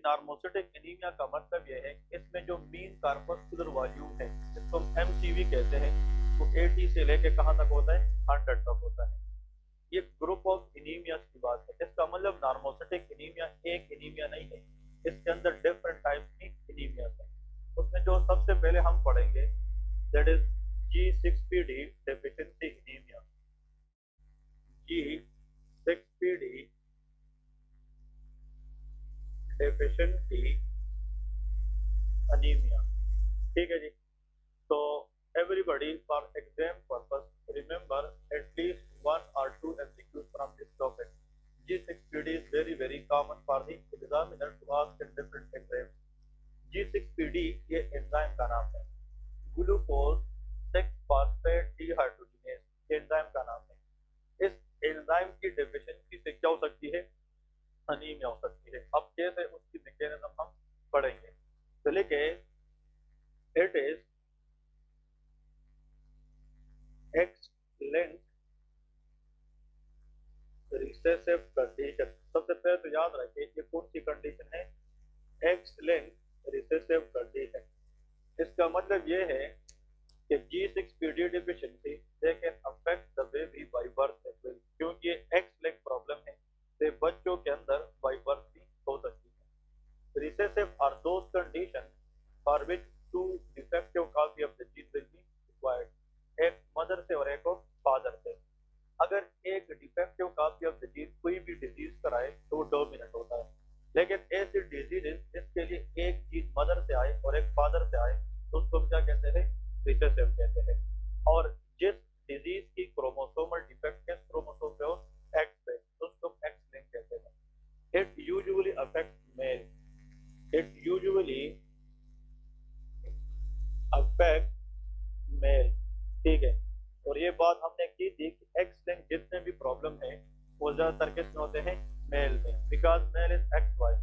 नार्मोसिटिक anaemia का मतलब यह है कि इसमें जो मीन कार्पस्कुलर वॉल्यूम है, जिसको हम एमसीवी कहते हैं, वो 80 से लेके कहाँ तक होता है, 100 तक होता है। ये ग्रुप ऑफ एनीमिया की बात है। इसका मतलब नार्मोसिटिक एनीमिया एक एनीमिया नहीं है, इसके अंदर डिफरेंट टाइप्स की एनीमिया है। उसमें जो सबसे पहले हम पढ़ेंगे that is G6PD deficiency anaemia. G6PD deficiency anaemia. ठीक है जी। तो everybody for exam purpose remember at least 1 or 2 MCQs from this topic. G6PD is very common for the examiner to ask in different exams. G6PD ये enzyme का नाम है। Glucose 6 phosphate dehydrogenase enzyme का नाम है। इस एंजाइम की डेफिशिएंसी से क्या हो सकती है, अनीमिया हो सकती है। अब कैसे उसकी मैकेनिज्म हम पढ़ेंगे। तो लिखे it is X-linked recessive condition. सबसे पहले तो याद रखिए ये कौन सी कंडीशन है, X-linked रिसेसिव कंडीशन। इसका मतलब ये है कि G6PD deficiency they can affect the baby by birth as well, क्योंकि ये X-linked प्रॉब्लम है तो बच्चों के अंदर बाय बर्थ भी हो सकती है। Recessive are those condition for which 2 defective copy of the gene will be required, एक मदर से और एक फादर से। अगर एक defective copy of the gene कोई भी डिजीज कराए तो वो डोमिनेंट होता है, लेकिन ऐसी डिजीजेस जिसके लिए एक जीन मदर से आए और एक फादर से आए तो उसको क्या कहते हैं, रिसेसिव कहते हैं। और जिस डिजीज की क्रोमोसोमल डिफेक्ट किस क्रोमोसोम पे हो, एक्स पे, तो उसको एक्स लिंक कहते हैं। It usually affect male, it usually affect male. ठीक है। और ये बात हमने की थी कि एक्स लिंक जितने भी प्रॉब्लम है वो ज्यादातर किस में होते हैं, मेल में, because male is X Y.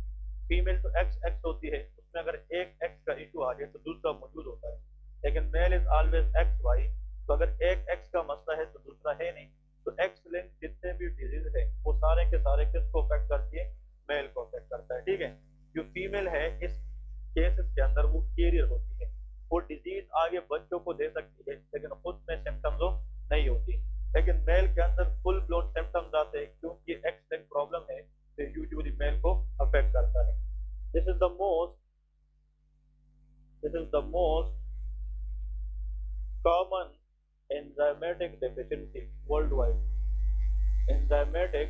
Female तो एक्स एक्स होती है, उसमें अगर एक एक्स का इशू आ जाए तो दूसरा मौजूद होता है, लेकिन male is always X Y. तो अगर एक एक्स का मसला है तो दूसरा है नहीं। तो एक्स लिंक जितने भी डिजीज है वो सारे के सारे किसको अफेक्ट करती है, मेल को अफेक्ट करता है। ठीक है। जो फीमेल है इस केसेस के अंदर वो कैरियर होती है, वो डिजीज आगे बच्चों को दे सकती है लेकिन खुद में सिम्टम्स नहीं होती। लेकिन मेल के अंदर फुल ब्लोन सिम्टम्स आते हैं क्योंकि एक्स लिंक प्रॉब्लम है तो यूजुअली मेल को अफेक्ट करता है। This is the most common enzymatic deficiency worldwide. Enzymatic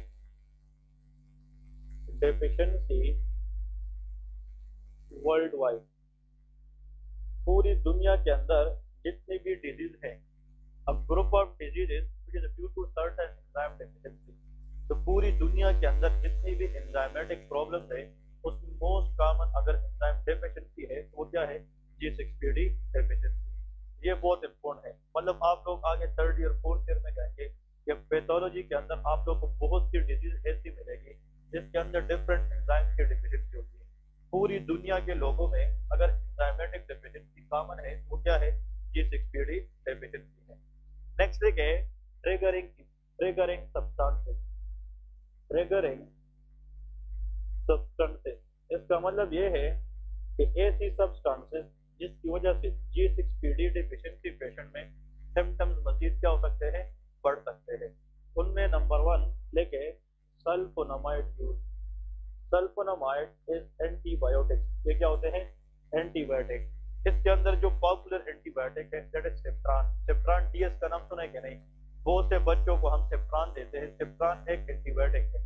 deficiency worldwide, पूरी दुनिया के अंदर जितनी भी डिजीज है, अब group of diseases which is due to certain enzyme deficiency, तो पूरी दुनिया के अंदर जितनी भी एंजाइमेटिक प्रॉब्लम है उसमें मोस्ट कॉमन अगर एंजाइम डेफिशिएंसी है तो वो क्या है, G6PD डेफिशिएंसी। ये बहुत इंपॉर्टेंट है। मतलब आप लोग आगे 3rd ईयर 4th ईयर में जाएंगे या पैथोलॉजी के अंदर आप लोग को बहुत सी डिजीज ऐसी मिलेगी जिसके अंदर डिफरेंट एंजाइम की डेफिशिएंसी होती है। पूरी दुनिया के लोगों में अगर एंजाइमेटिक डेफिशिएंसी कॉमन है तो क्या है, G6PD डेफिशिएंसी है। नेक्स्ट है ट्रिगरिंग सब्सटेंसेस। ट्रिगरिंग सब्सटेंसेस, इसका मतलब ये है कि ऐसी सब्सटेंसेस जिसकी वजह से G6PD डेफिशिएंसी पेशेंट में सिम्टम्स मजीद क्या हो सकते हैं, बढ़ सकते हैं। उनमें नंबर 1 लेके sulfonamide use. Sulfonamide is antibiotics. ये क्या होते हैं, एंटीबायोटिक। इसके अंदर जो पॉपुलर एंटीबायोटिक है that is Septran. Septran DS का नाम सुना है कि नहीं, बहुत से बच्चों को हम सेफ्ट्रान देते हैं। सेफ्ट्रान एक एंटीबायोटिक है।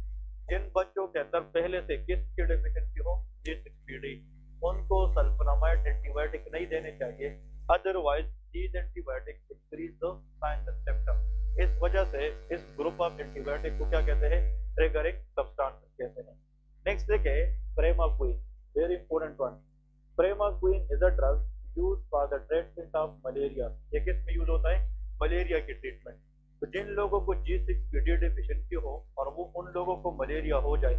जिन बच्चों के अंदर पहले से किसकी डेफिशिएंसी हो, G6PD, उनको सल्फोनामाइड एंटीबायोटिक नहीं देने चाहिए, otherwise these antibiotic increase the science and symptoms. इस वजह से इस ग्रुप ऑफ एंटीबायोटिक को क्या कहते हैं, ट्रिगरिंग सब्सटेंसेस कहते हैं। नेक्स्ट है primaquine, very important one. Primaquine is a drug used for the treatment of malaria. ये किस में यूज होता है, मलेरिया की ट्रीटमेंट। तो जिन लोगों को G6PD डेफिशिएंसी हो और वो उन लोगों को मलेरिया हो जाए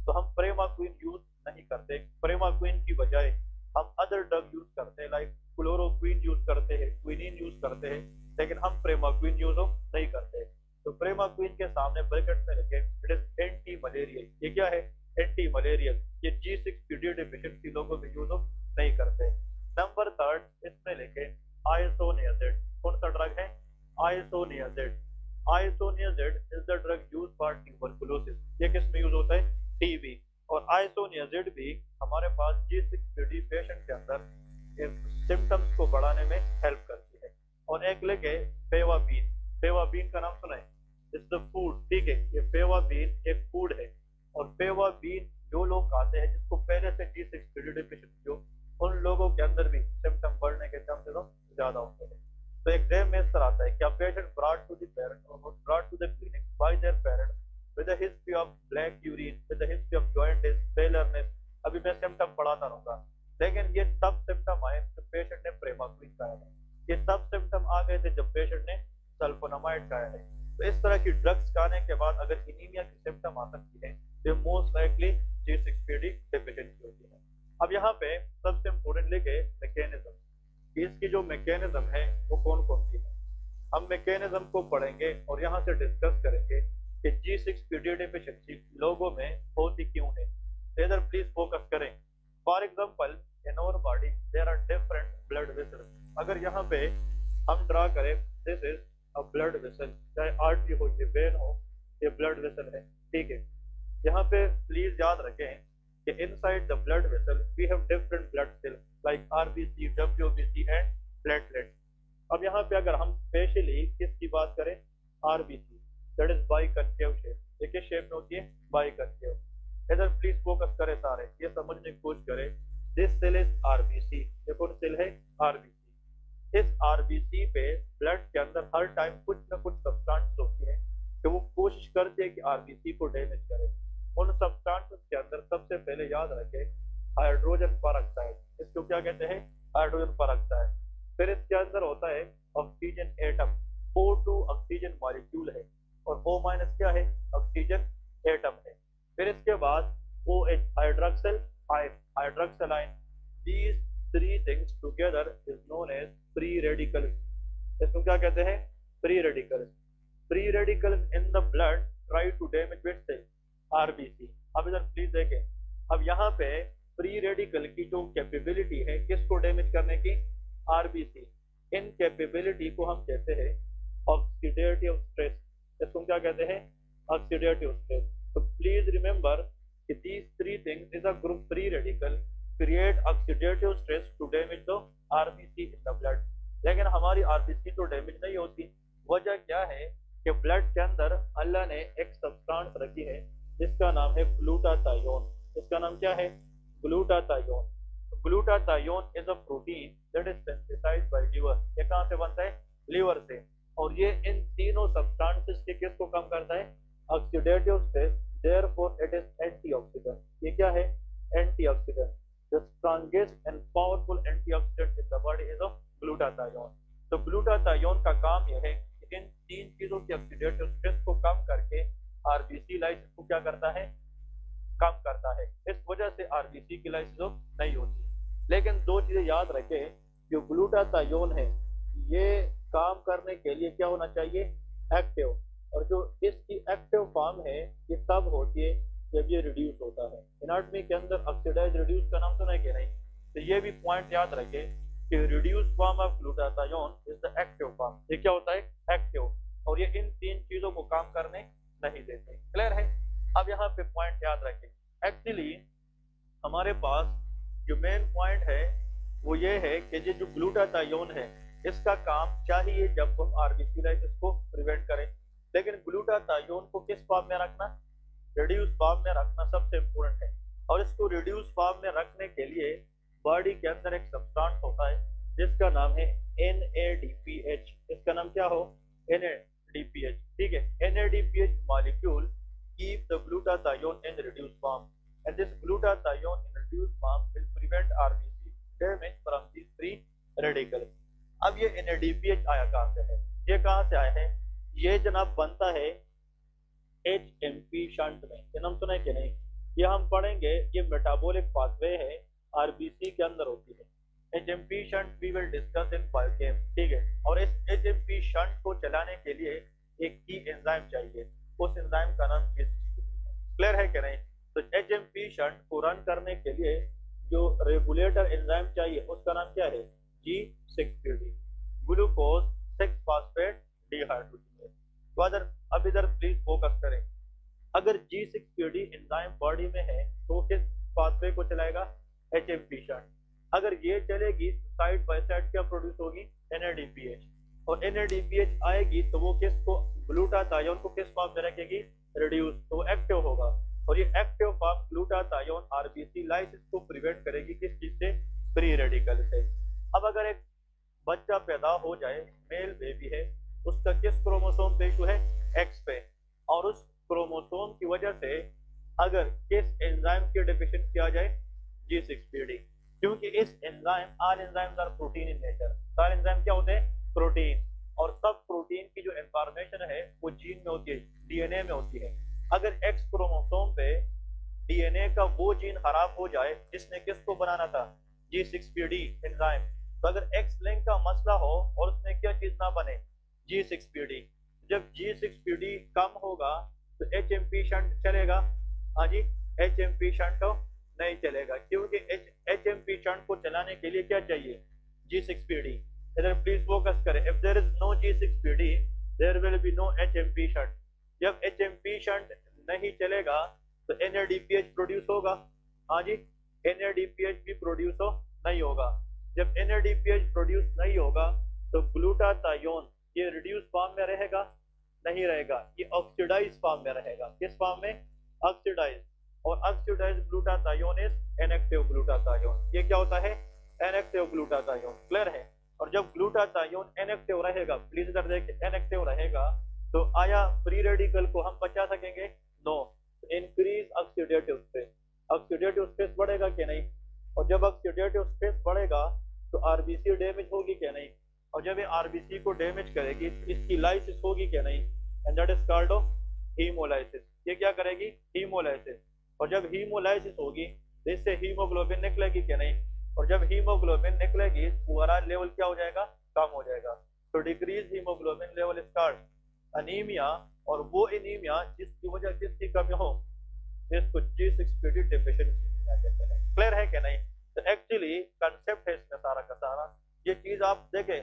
तो हम प्रेमाक्विन यूज नहीं करते। प्रेमाक्विन की बजाय हम अदर ड्रग यूज करते हैं, लाइक क्लोरोक्विन यूज करते हैं, क्विनिन यूज करते हैं, लेकिन हम प्रेमाक्विन यूज नहीं करते। तो प्रेमाक्विन के सामने ब्रैकेट में लिखे इट इज एंटी मलेरियल। ये क्या है, एंटी एंटी मलेरियल, ये G6PD डिफिशिएंसी लोगों में यूज नहीं करते। नंबर थर्ड इसमें लिखे आइसोनियाजिड। कौन सा ड्रग है? Isoniazid. Isoniazid is the drug used for tuberculosis. ये किस में यूज होता है? टीबी। और आइसोनियाजिड भी हमारे पास G6PD पेशेंट के अंदर सिम्टम्स को बढ़ाने में हेल्प करती है। और एक लेके फेवाबीन। फेवाबीन का नाम सुना है? इट्स द फूड, ठीक है। ये फेवाबीन एक फूड है। और फेवाबीन जो लोग खाते हैं जिसको पहले से G6PD डिफिशिएंसी हो, उन लोगों के अंदर भी सिम्टम बढ़ने के चांसेस ज्यादा होते हैं। तो एग्जाम में इस तरह आता है, क्या patient brought to the parent और brought to the clinic by their parent with a history of black urine, with a history of jaundice, paleness. अभी मैं सिम्टम पढ़ाता रहूंगा, लेकिन ये तब सिम्टम आए जब पेशेंट ने प्रेमाक्विन खाया है। ये तब सिम्टम आ गए थे जब पेशेंट ने सल्फोनामाइड खाया है। तो इस तरह की ड्रग्स खाने के बाद अगर एनीमिया की सिम्टम आ सकती है तो मोस्ट लाइकली G6PD डिफिशिएंसी होती है। अब यहाँ पे सबसे इम्पोर्टेंट लेके मैकेनिज्म, इसकी जो मैकेनिज्म है वो कौन कौन सी है। हम मैकेनिज्म को पढ़ेंगे और यहाँ से डिस्कस करेंगे कि G6PD डिफिशिएंसी लोगों में होती क्यों है। इधर प्लीज फोकस करें। For example in our body there are different blood vessels. अगर यहाँ पे हम ड्रा करें, this is a blood vessel, चाहे आर्टरी हो या वेन हो, ये ब्लड वेसल है, ठीक है। यहाँ पे प्लीज याद रखें कि inside the blood vessel we have different blood cells like RBC, WBC and platelet. अब यहाँ पे अगर हम स्पेशली किसकी बात करें, RBC, that is biconcave shape. ये किस शेप में होती है? बाइकनकेव। इधर प्लीज फोकस करें सारे, ये समझने की कोशिश करें। This cell is RBC। ये कौन सेल है? RBC। इस RBC पे ब्लड के अंदर हर टाइम कुछ ना कुछ सब्सटेंस होती है कि वो कोशिश करते हैं कि RBC को डैमेज करे। उन सब्सटेंसेस के अंदर सबसे पहले याद रखें हाइड्रोजन परऑक्साइड। इसको क्या कहते हैं? Hydrogen peroxide. फिर इसके अंदर होता है oxygen atom, O2 oxygen molecule है और O- क्या है? ऑक्सीजन एटम है। फिर इसके बाद OH hydroxyl ion, hydroxyl ion. These three things together is known as free radicals। इसको क्या कहते हैं? Free radicals. Free radicals in the blood try to damage which cell? RBC। अब इधर प्लीज देखें, अब यहाँ पे फ्री रेडिकल की जो कैपेबिलिटी है किसको डैमेज करने की? RBC। इन कैपेबिलिटी को हम कहते हैं ऑक्सीडेटिव स्ट्रेस। इसको क्या कहते हैं? Oxidative stress. तो प्लीज रिमेंबर कि these three things is a group free radical create oxidative stress to damage the RBC in the blood। लेकिन हमारी RBC तो डैमेज नहीं होती। वजह क्या है कि ब्लड के अंदर अल्लाह ने एक सब्सटेंस रखी है जिसका नाम है ग्लूटाथायोन। इसका नाम क्या है? Glutathione. Glutathione is a protein that is synthesised by liver. ये कहाँ से बनता है? लिवर से। और ये इन तीनों सब्सटेंसेस के किसको कम करता है? Oxidative stress. Therefore it is antioxidant. ये क्या है? Antioxidant. The strongest and powerful antioxidant in the body is glutathione. तो ग्लूटाथायोन का काम यह है कि इन तीन चीजों की ऑक्सीडेटिव स्ट्रेस को कम करके RBC लाइसिस को क्या करता है? कम करता है। इस वजह से RBC की लाइसिस नहीं होती। लेकिन दो चीजें याद रखें, जो ग्लूटाथायोन है ये काम करने के लिए क्या होना चाहिए? एक्टिव। और जो इसकी एक्टिव फॉर्म है ये तब होती है जब ये रिड्यूस होता है। एनाटॉमी के अंदर ऑक्सीडाइज रिड्यूस का नाम सुना है कि नहीं? तो ये भी पॉइंट याद रखें कि reduce form of glutathione is the active form. ये क्या होता है? एक्टिव। और ये इन तीन चीजों को काम करने नहीं देते। क्लियर है? अब यहाँ पे पॉइंट याद रखें। एक्चुअली हमारे पास जो मेन पॉइंट है वो ये है कि ये जो ग्लूटाथायोन है इसका काम चाहिए जब हम RBC लाइसिस को प्रिवेंट करें। लेकिन ग्लूटाथायोन को किस फॉर्म में रखना? रिड्यूस फॉर्म में रखना सबसे इम्पोर्टेंट है। और इसको रिड्यूस फॉर्म में रखने के लिए बॉडी के अंदर एक सब्सटेंस होता है जिसका नाम है NADPH। इसका नाम क्या हो? NADPH, ठीक है। NADPH molecule keep the glutathione in reduced form and this glutathione in reduced form will prevent RBC damage from these free radicals। अब ये NADPH आया कहाँ से है? ये कहाँ से आया है? ये जनाब बनता है HMP शंट में। ये नाम सुना है कि नहीं? ये हम पढ़ेंगे, ये मेटाबॉलिक पाथवे है, RBC के अंदर होती है। HMP shunt we will discuss in biochem, ठीक है। और इस HMP शंट को चलाने के लिए एक की एंजाइम चाहिए, उस एंजाइम का नाम G6PD है। क्लियर है कि नहीं? तो HMP शंट को रन करने के लिए जो रेगुलेटर एंजाइम चाहिए उसका नाम क्या है? G6PD, glucose 6 phosphate dehydrogenase. तो अगर अब इधर प्लीज फोकस करें, अगर G6PD एंजाइम बॉडी में है तो किस पाथवे को चलाएगा? HMP shunt. अगर ये चलेगी तो साइड बाय साइड क्या प्रोड्यूस होगी? NADPH। और NADPH आएगी तो वो किसको, ग्लूटाथायोन को किस फॉर्म में रखेगी? रिड्यूस, तो एक्टिव होगा। और ये active form glutathione RBC lysis को प्रिवेंट करेगी किस चीज से? फ्री रेडिकल से। अब अगर एक बच्चा पैदा हो जाए, मेल बेबी है, उसका किस क्रोमोसोम पे इशू है? एक्स पे। और उस क्रोमोसोम की वजह से अगर किस एंजाइम की डेफिशिएंसी आ जाए? G6PD। क्योंकि इस enzyme, all enzymes are protein in nature, सारे एंजाइम क्या होते हैं? प्रोटीन। और सब प्रोटीन की जो इंफॉर्मेशन है वो जीन में होती है, डीएनए में होती है। अगर एक्स क्रोमोसोम पे डीएनए का वो जीन खराब हो जाए जिसने किसको बनाना था? G6PD enzyme. तो अगर एक्स लिंक का मसला हो और उसमें क्या चीज ना बने? G6PD। जब G6PD कम होगा तो HMP शंट चलेगा? हाँ जी, HMP शंट नहीं चलेगा, क्योंकि HMP शंट को चलाने के लिए क्या चाहिए? G6PD। इधर प्लीज फोकस करें, if there is no G6PD there will be no HMP shunt. जब HMP शंट नहीं चलेगा तो NADPH प्रोड्यूस होगा? हाँ जी, NADPH भी प्रोड्यूस नहीं होगा। जब NADPH प्रोड्यूस नहीं होगा तो ग्लूटाथायोन ये रिड्यूस फॉर्म में रहेगा? नहीं रहेगा, ये ऑक्सीडाइज फॉर्म में रहेगा। किस फॉर्म में? ऑक्सीडाइज। और oxidise glutathione is inactive glutathione. ये क्या होता है? Inactive glutathione. क्लियर है? और जब ग्लूटाथायोन इनएक्टिव रहेगा, प्लीज इधर देखिए, इनएक्टिव रहेगा तो आया फ्री रेडिकल को हम बचा सकेंगे? No. Increase oxidative stress, oxidative stress बढ़ेगा कि नहीं? और जब ऑक्सीडेटिव स्ट्रेस बढ़ेगा तो आरबीसी डैमेज होगी क्या नहीं? और जब ये आरबीसी को डैमेज करेगी तो इसकी लाइसिस होगी क्या नहीं? And that is called haemolysis. ये क्या करेगी? हीमोलाइसिस। और जब हीमोलाइसिस होगी तो इससे हीमोग्लोबिन निकलेगी क्या नहीं? और जब हीमोग्लोबिन निकलेगी ओवरऑल लेवल क्या हो जाएगा? कम हो जाएगा। तो decrease haemoglobin level start anaemia, और वो एनीमिया जिसकी वजह किसकी कमी हो? इसको G6PD डेफिशिएंसी कहते हैं। क्लियर है कि नहीं? तो एक्चुअली कंसेप्ट है इसमें सारा का सारा। ये चीज आप देखें,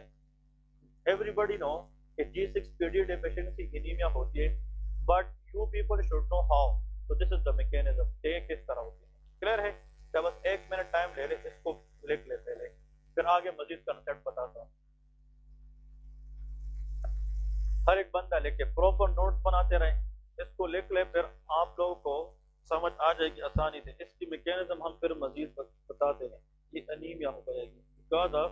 एवरीबॉडी नो कि G6PD डेफिशिएंसी एनीमिया होती है, but you people should know how. तो दिस इज द मैकेनिज्म, ये किस तरह होती है। क्लियर है? तो बस 1 मिनट टाइम ले ले, इसको लिख ले पहले, फिर आगे मजीद कंसेप्ट बताता हूँ। हर एक बंदा लिखे, प्रॉपर नोट्स बनाते रहे, इसको लिख ले, फिर आप लोगों को समझ आ जाएगी आसानी से। इसकी मैकेनिज्म हम फिर मजीद बताते हैं। ये अनीमिया हो जाएगी बिकॉज ऑफ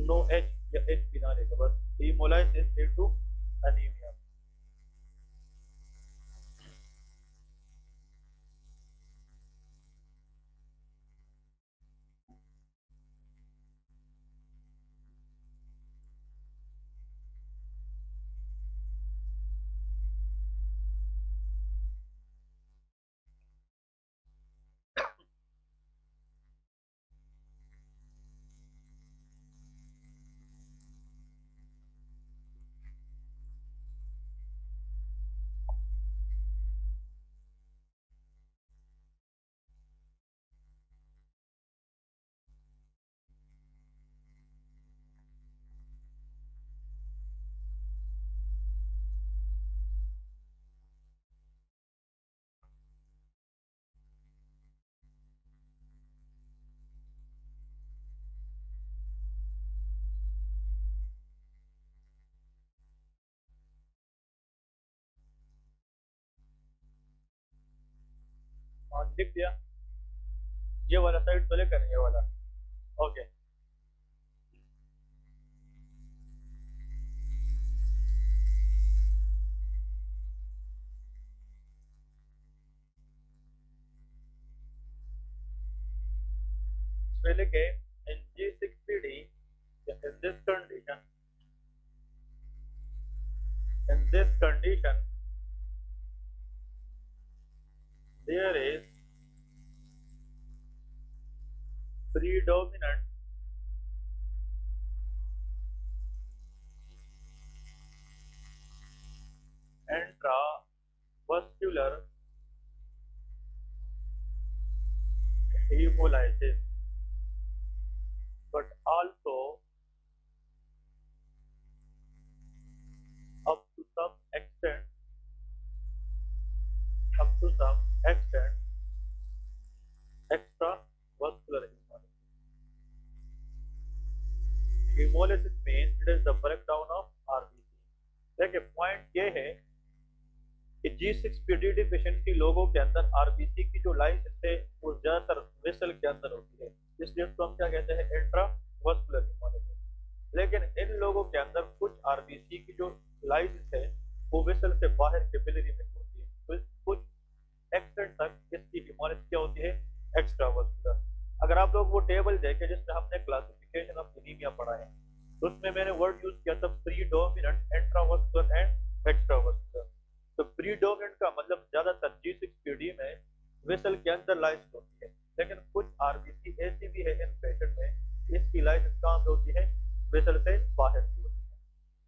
नो एच, या एच बिना लेगा, बस हीमोलाइसिस ड्यू टू अनीमिया। हाँ लिख दिया, ये वाला साइड तो लेकर, ये वाला ओके। इसमें लिखे in G6PD, in this condition, in this condition there is predominant intravascular hemolysis, but also up to some extent, up to some extent, extravascular hemolysis. Hemolysis means it is the breakdown of RBC. देखिए point ये है कि G6PD deficiency लोगों के अंदर RBC की जो लाइस है वो ज्यादातर वेसल के अंदर होती है, इसलिए उसको हम क्या कहते हैं, इंट्रावस्कुलर हेमोलाइसिस। लेकिन इन लोगों के अंदर कुछ आरबीसी की जो लाइस है वो वेसल से बाहर कैपिलरी में होती है, तो कुछ एक्सटेंट तक इसकी हेमोलाइसिस क्या होती है, एक्स्ट्रावस्कुलर। अगर आप लोग वो टेबल देखें जिसमें हमने क्लासिफिकेशन ऑफ एनीमिया पढ़ा है, तो उसमें मैंने वर्ड यूज किया था प्रीडोमिनेंट, इंट्रावस्कुलर एंड एक्स्ट्रावस्कुलर। तो प्रीडोमिनेंट का मतलब ज्यादातर G6PD में वेसल के अंदर लाइस होती है, लेकिन कुछ आरबीसी ऐसी भी है इन पेशेंट में इसकी लाइस कहाँ पे होती है, वेसल से बाहर की होती है।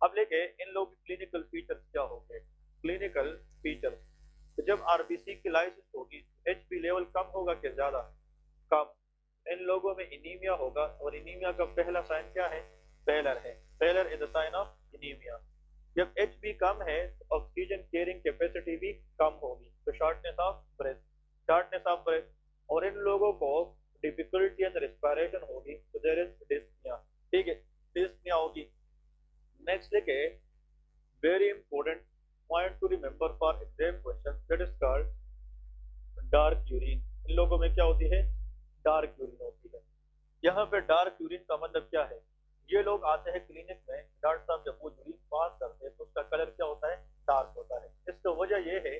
अब लेके इन लोगों की क्लिनिकल फीचर्स क्या होंगे, क्लिनिकल फीचर्स। तो जब आरबीसी की लाइसिस होगी एचबी लेवल कम होगा कि ज्यादा, कम। इन लोगों में एनीमिया होगा, और एनीमिया का पहला साइन क्या है, फेलर है। Pallor is the sign of anaemia. जब एचबी कम है तो ऑक्सीजन कैरिंग कैपेसिटी भी कम होगी, तो shortness of breath, shortness of breath. और इन लोगों को डिफिकल्टी इन रेस्पिरेशन होगी, तो देयर इज डिस्निया, ठीक है, डिस्निया होगी। नेक्स्ट देखे very important point to remember for exam question, that is called dark urine. इन लोगों में क्या होती है, डार्क यूरिन होती है। यहाँ पे डार्क यूरिन का मतलब क्या है, ये लोग आते हैं क्लिनिक में, डॉक्टर साहब जब वो यूरिन पास करते हैं तो उसका कलर क्या होता है, डार्क होता है। इसका वजह ये है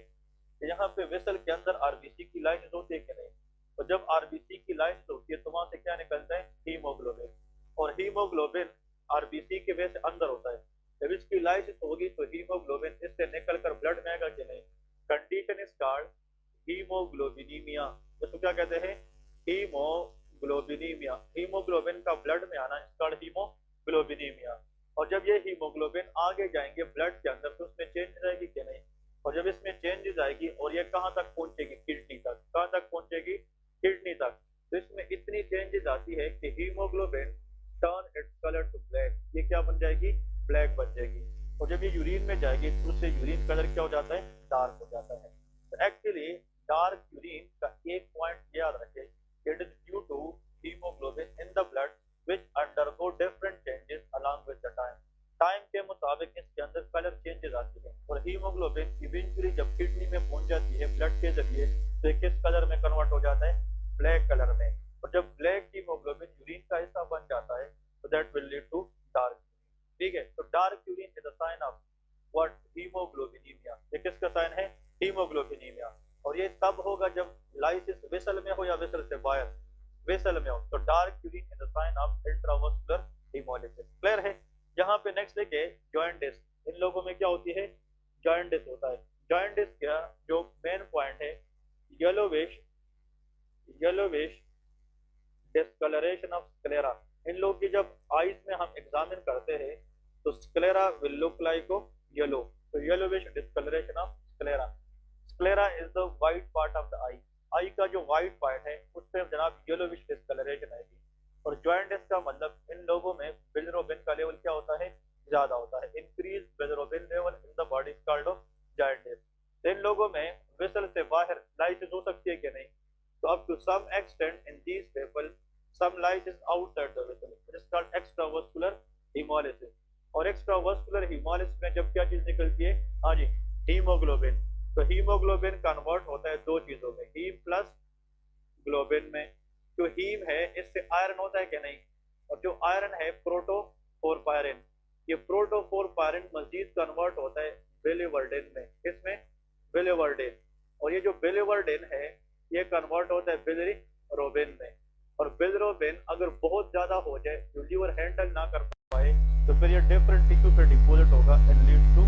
कि यहाँ पे वेसल के अंदर आरबीसी की लाइंस होती है कि नहीं, तो जब आरबीसी की लाइंस होती है तो वहां से क्या निकलता है, हीमोग्लोबिन, और हीमोग्लोबिन आरबीसी के वजह से अंदर होता है। जब इसकी लाइंस होगी तो हीमोग्लोबिन इससे निकलकर ब्लड में आएगा कि नहीं, कंडीशन इज कॉल्ड हीमोग्लोबिनीमिया। इसको क्या कहते हैं, हीमोग्लोबिनीमिया। हीमोग्लोबिन का ब्लड में आना इसका हीमोग्लोबिनीमिया। और जब ये हीमोग्लोबिन आगे जाएंगे ब्लड के अंदर तो उसमें चेंज आएगी कि नहीं, और जब इसमें चेंजेस आएगी और ये कहाँ तक पहुंचेगी, किडनी तक। कहाँ तक पहुंचेगी, किडनी तक। तो इसमें इतनी चेंजेस आती है कि haemoglobin turn its colour to black, ये क्या बन जाएगी, ब्लैक बन जाएगी। और जब ये यूरिन में जाएगी तो उससे यूरिन कलर क्या हो जाता है, डार्क हो जाता है। तो एक्चुअली डार्क यूरिन का एक पॉइंट याद रखें, it is due to hemoglobin in the blood which undergo different changes along with the time. Time के मुताबिक इसके अंदर कलर चेंजेस आती है, और हीमोग्लोबिन इवेंचुअली जब किडनी में पहुंच जाती है ब्लड के जरिए तो किस कलर में कन्वर्ट हो जाता है, ब्लैक कलर में। और जब ब्लैक हीमोग्लोबिन यूरिन का हिस्सा बन जाता है तो that will lead to dark, ठीक है। तो dark urine is a sign of what, haemoglobinaemia. ये किसका साइन है, हीमोग्लोबिनीमिया। और ये तब होगा जब लाइसिस वेसल में हो या वेसल से बाहर, वेसल में हो। तो dark urine is a sign of intravascular haemolysis. Clear है। यहाँ पे नेक्स्ट देखे जॉइंटिस। इन लोगों में क्या होती है, जॉइंटिस होता है। जॉइंटिस का जो मेन पॉइंट है, येलोविश डिस्कलरेशन ऑफ स्क्लेरा। इन लोगों की जब आईज में हम एग्जामिन करते हैं तो sclera will look like yellow, तो yellowish discolouration of sclera. Sclera is the white part of the eye, eye का जो व्हाइट पार्ट है उस पर जनाब येलोविश डिस्कलरेशन आएगी। और जॉइंटिस का मतलब इन लोगों में बिलिरुबिन का लेवल क्या होता है, ज्यादा होता है। Increase bilirubin level in the body is called jaundice. इन लोगों में वेसल से बाहर लाइसिस हो सकती है कि नहीं, तो up to some extent in these people some lysis outside the vessel, it is called extravascular haemolysis. और एक्स्ट्रावस्कुलर हेमोलाइसिस में जब क्या चीज निकलती है, हाँ जी, हीमोग्लोबिन। तो हीमोग्लोबिन कन्वर्ट होता है दो चीजों में, हीम प्लस ग्लोबिन में। जो हीम है इससे आयरन होता है कि नहीं, और जो आयरन है प्रोटोफोरपायरिन। ये प्रोटोफोरपायरिन मजीद कन्वर्ट होता है बिलिवर्डिन में, इसमें बिलिवर्डिन। और ये जो बिलिवर्डिन है ये कन्वर्ट होता है बिलिरुबिन में। और बिलिरुबिन अगर बहुत ज्यादा हो जाए, जो लीवर हैंडल ना कर पाए, तो फिर ये डिफरेंट टिश्यू पे डिपोजिट होगा एंड लीड्स टू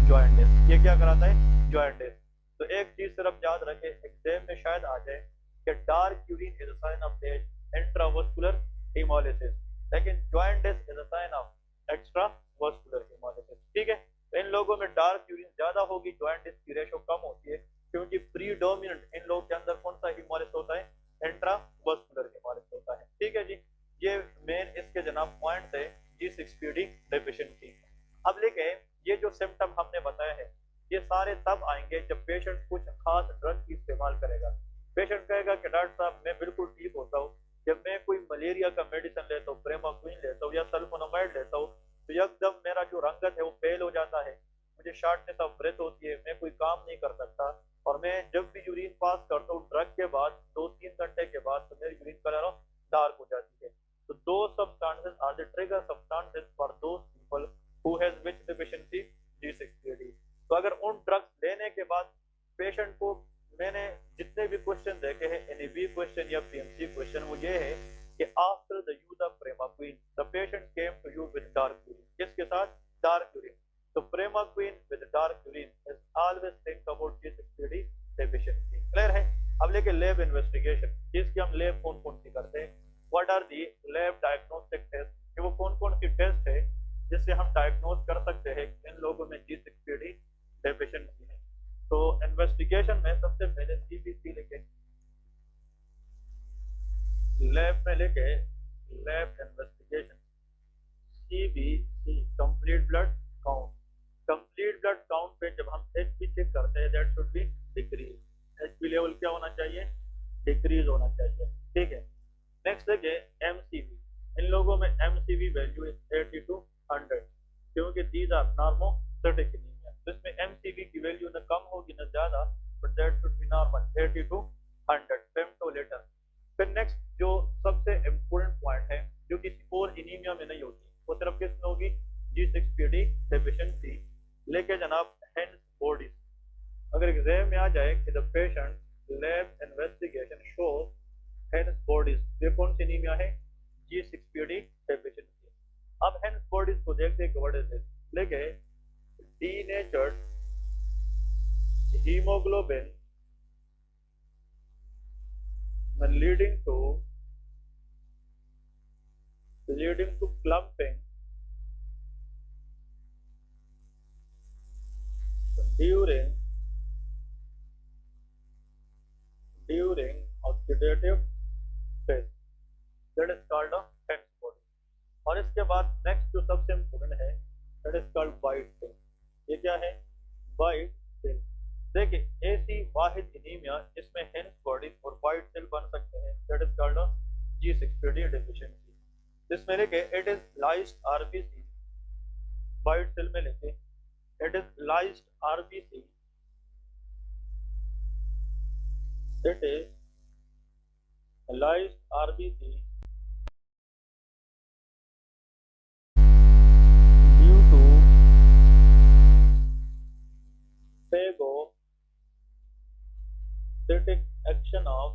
जॉइंटिस। ये क्या कराता है, जॉइंटिस। तो एक चीज सिर्फ याद रखे, एग्जाम में शायद आ जाए कि dark urine is a sign of intravascular haemolysis, लेकिन jaundice is a sign of extravascular haemolysis, ठीक है। तो इन लोगों में डार्क यूरिन ज्यादा होगी, जॉइंटिस की रेशो कम होती है, क्योंकि प्रीडोमिनेंट इन लोगों के अंदर कौन सा हेमोलाइसिस होता है, इंट्रावस्कुलर जब पेशेंट कुछ खास ड्रग की इस्तेमाल करेगा, पेशेंट कहेगा कि डॉक्टर साहब मैं बिल्कुल ठीक होता हूँ, जब मैं कोई मलेरिया का मेडिसिन लेता हूँ, प्रेमाक्विन लेता हूँ या सल्फोनामाइड लेता हूँ, तो एकदम मेरा जो रंगत है वो फेल हो जाता है, मुझे शॉर्टनेस ऑफ ब्रेथ होती है, मैं कोई काम नहीं कर सकता, और मैं जब भी यूरिन पास करता हूँ ड्रग के बाद 2-3 घंटे के बाद तो मेरी यूरिन कलर डार्क हो जाती है। तो दो substances are the trigger substances for those people who has which deficiency G6PD। तो अगर उन ड्रग्स लेने के बाद पेशेंट को, मैंने जितने भी क्वेश्चन देखे हैं NEB क्वेश्चन या PMC क्वेश्चन, वो ये है कि after the use of primaquine the patient came to you with dark urine, किसके साथ? Dark urine. तो primaquine with dark urine is always think about G6PD deficiency. Clear है? अब लेके लैब इन्वेस्टिगेशन, जिसकी हम लैब कौन कौन सी करते हैं, what are the lab diagnostic test, कि वो कौन कौन सी टेस्ट है जिससे हम डायग्नोज कर सकते हैं इन लोगों में G6PD डेफिशिएंसी है। तो इन्वेस्टिगेशन में सबसे पहले CBC लेके, लैब में लेके lab investigation, CBC complete blood count. Complete blood count पे जब हम HP चेक करते हैं that should be decrease, HP level क्या होना चाहिए? डिक्रीज होना चाहिए। ठीक है, नेक्स्ट देखिए MCV, इन लोगों में MCV वैल्यू इज 80 to 100, क्योंकि दीज आर नॉर्मोसिटिक एनीमिया, तो इसमें MCV की वैल्यू न कम होगी न ज्यादा, but that should be normal 80 to 100 फेमटोलेटर। फिर नेक्स्ट जो सबसे इम्पोर्टेंट पॉइंट है जो किसी और एनीमिया में नहीं होती, वो सिर्फ किस में होगी? G6PD deficiency. लेके जनाब हैंड्स बॉडीज, अगर एग्जाम में आ जाए कि the patient lab investigation shows hands bodies, ये कौन सी एनीमिया है? G6PD deficiency. अब हैंड्स बॉडीज को देखते हैं कि व्हाट इज दिस, लेके denatured haemoglobin leading to clumping during oxidative phase, that is called a Hens body। और इसके बाद नेक्स्ट जो सबसे इम्पोर्टेंट है that is called white cell। ये क्या है? white cell। देखिए ऐसी वाहिद एनीमिया जिसमें हेंस बॉडी और वाइट सेल बन सकते हैं, that is called G6PD deficiency. इसमें लेके it is lysed RBC, white cell में लेके it is lysed RBC, it is lysed RBC due to phagocytic action of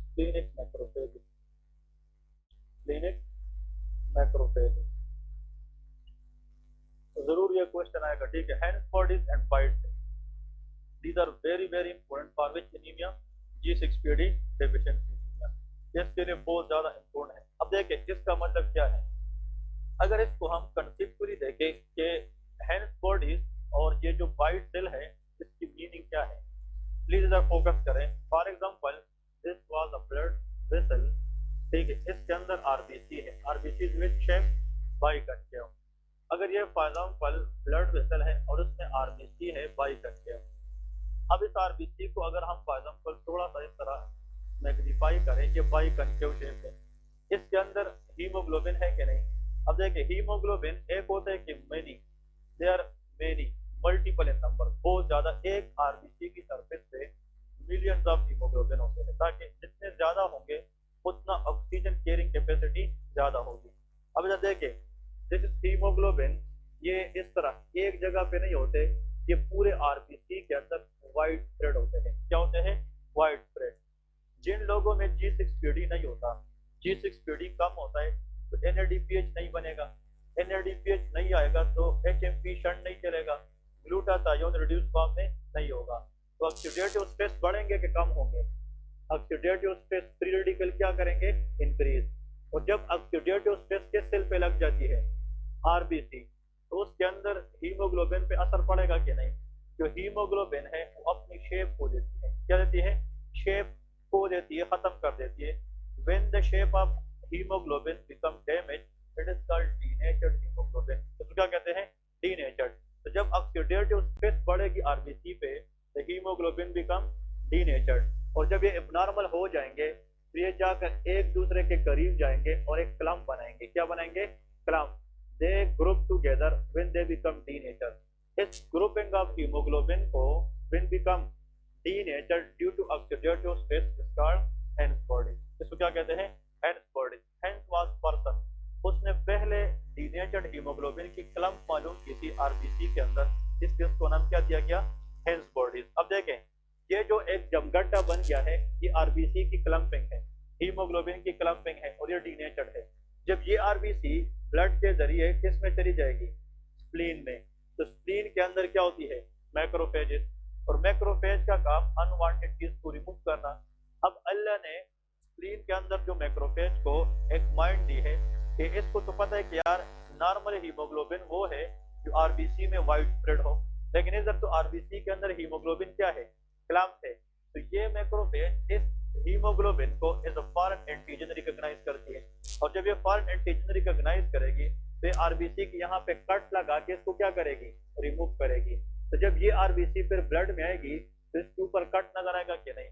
splenic macrophages, जरूर ये क्वेश्चन आएगा। ठीक है, Heinz bodies and bite cell, these are very very important for which anaemia? G6PD deficiency anaemia, इसके लिए बहुत ज्यादा important है। अब देखिए इसका मतलब क्या है, अगर इसको हम कंसेप्चुअली देखें कि हैंड्स बॉडीज और ये जो वाइट सेल है इसकी मीनिंग क्या है, प्लीज इधर फोकस करें। For example this was a blood vessel, ठीक है, इसके अंदर RBC है, RBC विद शेप बाइकनकेव। अगर ये फॉर एग्जांपल ब्लड वेसल है और उसमें RBC है बाइकनकेव, अब इस RBC को अगर हम फॉर एग्जांपल थोड़ा सा इस तरह मैग्नीफाई करें, ये बाइकनकेव शेप है, इसके अंदर हीमोग्लोबिन है कि नहीं? अब देखिए हीमोग्लोबिन एक होता है कि many, they are many, multiple in number, बहुत ज्यादा, एक RBC की सरफेस पे मिलियंस ऑफ हीमोग्लोबिन होते हैं, ताकि जितने ज्यादा होंगे उतना ऑक्सीजन कैरिंग कैपेसिटी ज्यादा होगी। अब जब देखिए दिस इज हीमोग्लोबिन, ये इस तरह एक जगह पे नहीं होते, ये पूरे RBC के अंदर वाइड स्प्रेड होते हैं। क्या होते हैं? Wide spread. जिन लोगों में G6PD नहीं होता, G6PD कम होता है, तो NADPH नहीं बनेगा, NADPH नहीं आएगा तो HMP शंट नहीं चलेगा, ग्लूटाथायोन रिड्यूस फॉर्म में नहीं होगा, तो ऑक्सीडेटिव स्ट्रेस बढ़ेंगे कि कम होंगे? ऑक्सीडेटिव स्ट्रेस फ्री रेडिकल क्या करेंगे? इंक्रीज। और जब ऑक्सीडेटिव स्ट्रेस किस सेल पे लग जाती है? RBC, तो उसके अंदर हीमोग्लोबिन पे असर पड़ेगा कि नहीं? जो हीमोग्लोबिन है वो अपनी शेप खो देती है, क्या देती है? शेप खो देती है, खत्म कर देती है। When the shape of hemoglobin become damaged, it is called denatured haemoglobin. तो क्या कहते हैं? डीनेचर्ड। तो जब ऑक्सीडेटिव स्ट्रेस बढ़ेगी आरबीसी पे तो हीमोग्लोबिन बिकम डीनेचर्ड, और जब ये एबनॉर्मल हो जाएंगे तो ये जाकर एक दूसरे के करीब जाएंगे और एक क्लम्प बनाएंगे। क्या बनाएंगे? Clump. They group together when they become denatured. इस ग्रुपिंग ऑफ हीमोग्लोबिन को when become denatured due to oxidative stress is called Heinz body. इसको क्या कहते हैं? Heinz body. Heinz was person, उसने पहले डीनेचर्ड हीमोग्लोबिन की क्लम्प मालूम की थी आरबीसी के अंदर, जिसको नाम क्या दिया गया? Hence bodies. अब देखें, ये जो एक जमगड्ढा बन गया है ये आरबीसी की क्लम्पिंग है, हीमोग्लोबिन की क्लम्पिंग है, और ये डीनेचर्ड है। जब ये आरबीसी ब्लड के जरिए किस में चली जाएगी? स्प्लीन में। तो स्प्लीन के अंदर क्या होती है? मैक्रोफेजेस। और मैक्रोफेज का काम अनवांटेड चीज को रिमूव करना। अब अल्लाह ने स्प्लीन के अंदर जो मैक्रोफेज को एक माइंड दी है कि इसको तो पता है कि यार नॉर्मल हीमोग्लोबिन वो है जो आरबीसी में वाइड स्प्रेड हो, लेकिन इधर तो आरबीसी के अंदर हीमोग्लोबिन क्या है? क्लम्प है। तो ये मैक्रोफेज इस हीमोग्लोबिन को as a foreign antigen recognise करती है, और जब ये फॉरेन एंटीजन रिकॉग्नाइज करेगी तो आरबीसी की यहाँ पे कट लगा के इसको क्या करेगी? रिमूव करेगी। तो जब ये आरबीसी फिर ब्लड में आएगी तो इसके ऊपर कट नजर आएगा कि नहीं?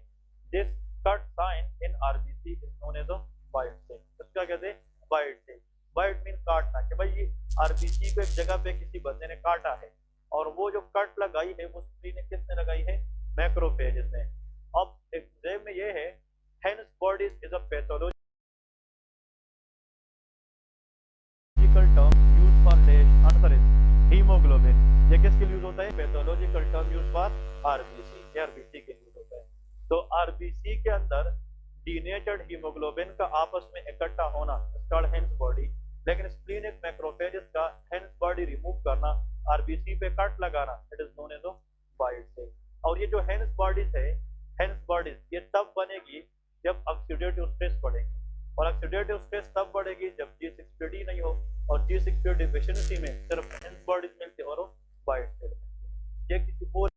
This cut sign in RBC is known as bite cell. तो क्या कहते हैं? White cell. वाइट मीन काटना, कि भाई ये आरबीसी को एक जगह पे किसी बंदे ने काटा है, और वो जो कट लगाई है वो स्प्लीन ने किसने लगाई है? मैक्रोफेजेस ने। अब एग्जाम में ये है, Heinz bodies is a pathological term used for dash. Answer is haemoglobin. ये किसके लिए यूज होता है? Pathological term used for RBC. RBC के यूज होता है। तो आरबीसी के अंदर डीनेचर्ड हीमोग्लोबिन का आपस में इकट्ठा होना कॉल्ड हेंस बॉडी, लेकिन स्प्लीन एक मैक्रोफेजेस का हेंस बॉडी रिमूव करना, आरबीसी पे कट लगाना, it is known as bite cell. और ये जो हेंस बॉडीज है, हेंस बॉडीज ये तब बनेगी जब ऑक्सीडेटिव स्ट्रेस बढ़ेगी, और ऑक्सीडेटिव स्ट्रेस तब बढ़ेगी जब G6PD नहीं हो, और G6PD डिफिशिएंसी में सिर्फ हेंस बॉडीज मिलती है और वाइट सेल मिलती है। ये किसी और